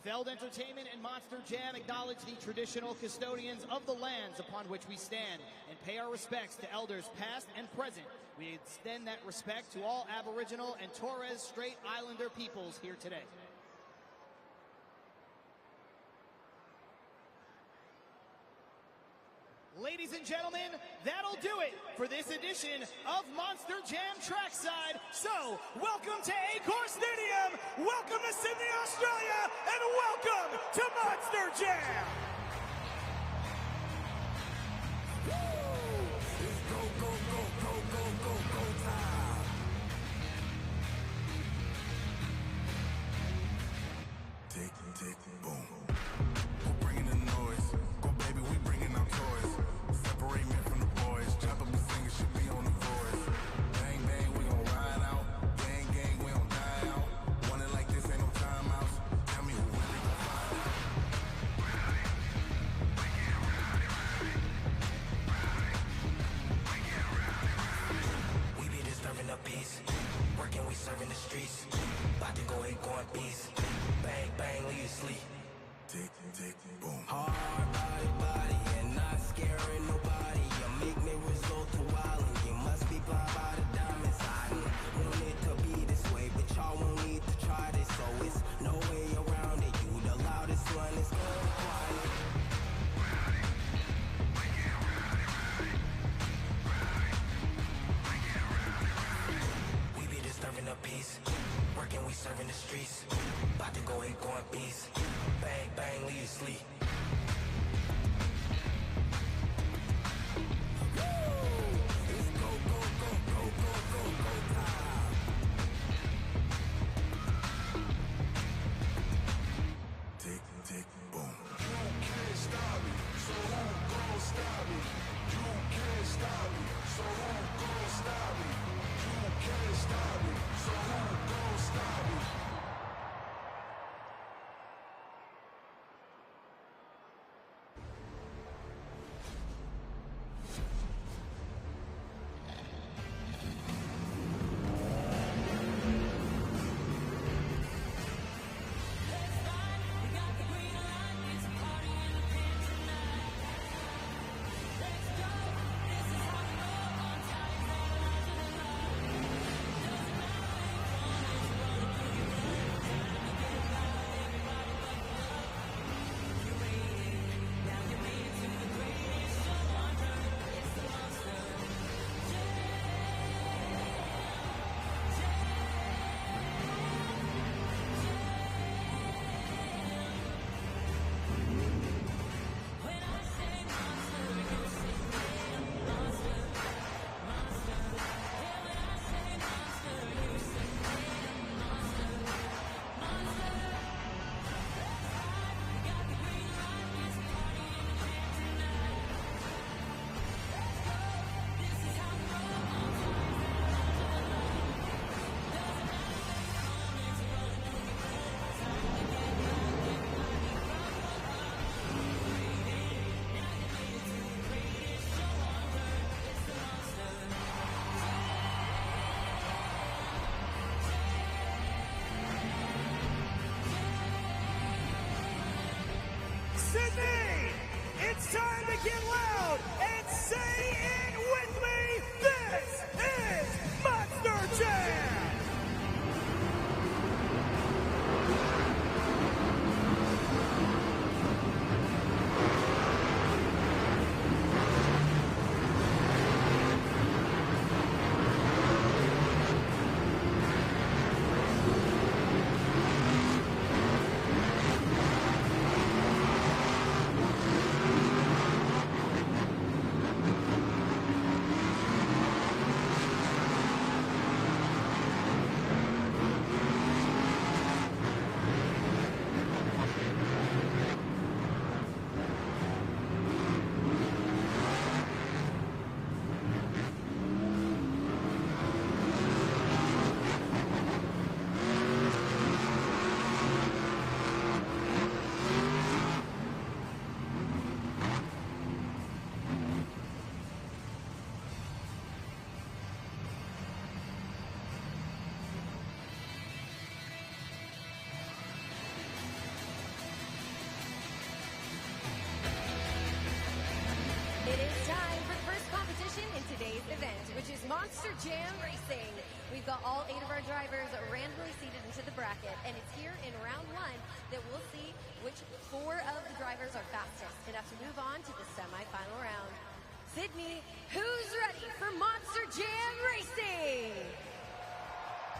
Feld Entertainment and Monster Jam acknowledge the traditional custodians of the lands upon which we stand and pay our respects to elders past and present. We extend that respect to all Aboriginal and Torres Strait Islander peoples here today. Ladies and gentlemen, that'll do it for this edition of Monster Jam Trackside. So, welcome to Accor Stadium, welcome to Sydney, Australia, and welcome to Monster Jam! It's go, go, go, go, go, go, go time. Tick, tick, boom. We're bringing the noise. Go, baby, we bringing our toys. Separate men from the boys. Jump up and sing, it should be on the voice. Bang, bang, we gon' ride out. Gang, gang, we gon' die out. Want it like this, ain't no timeouts. Tell me who really gon' find out. We be disturbing the peace. Working, we serving the streets. About to go going peace. Bang, bang, leave you sleep. Tick, tick, boom. Hard body, and not scaring nobody. You make me resort to wildin'. You must be blind by the diamonds hiding. Want it to be this way, but y'all won't need to try this. So it's no way around it. You the loudest one, it's going quiet. We be disturbing the peace. Working, we serving the streets. About to go going peace. Bang, bang, leave you sleep. It's go, go, go, go, go, go, go time. Tick, tick, boom. You can't stop me, so who gon' stop me? You can't stop me, so who gon' stop me? You can't stop me, so who gon' stop me? Sydney, it's time to get loud and say it with me. This is Monster Jam. today's event, which is Monster Jam Racing. We've got all 8 of our drivers randomly seated into the bracket, and it's here in round 1 that we'll see which 4 of the drivers are fastest enough to move on to the semifinal round. Sydney, who's ready for Monster Jam Racing?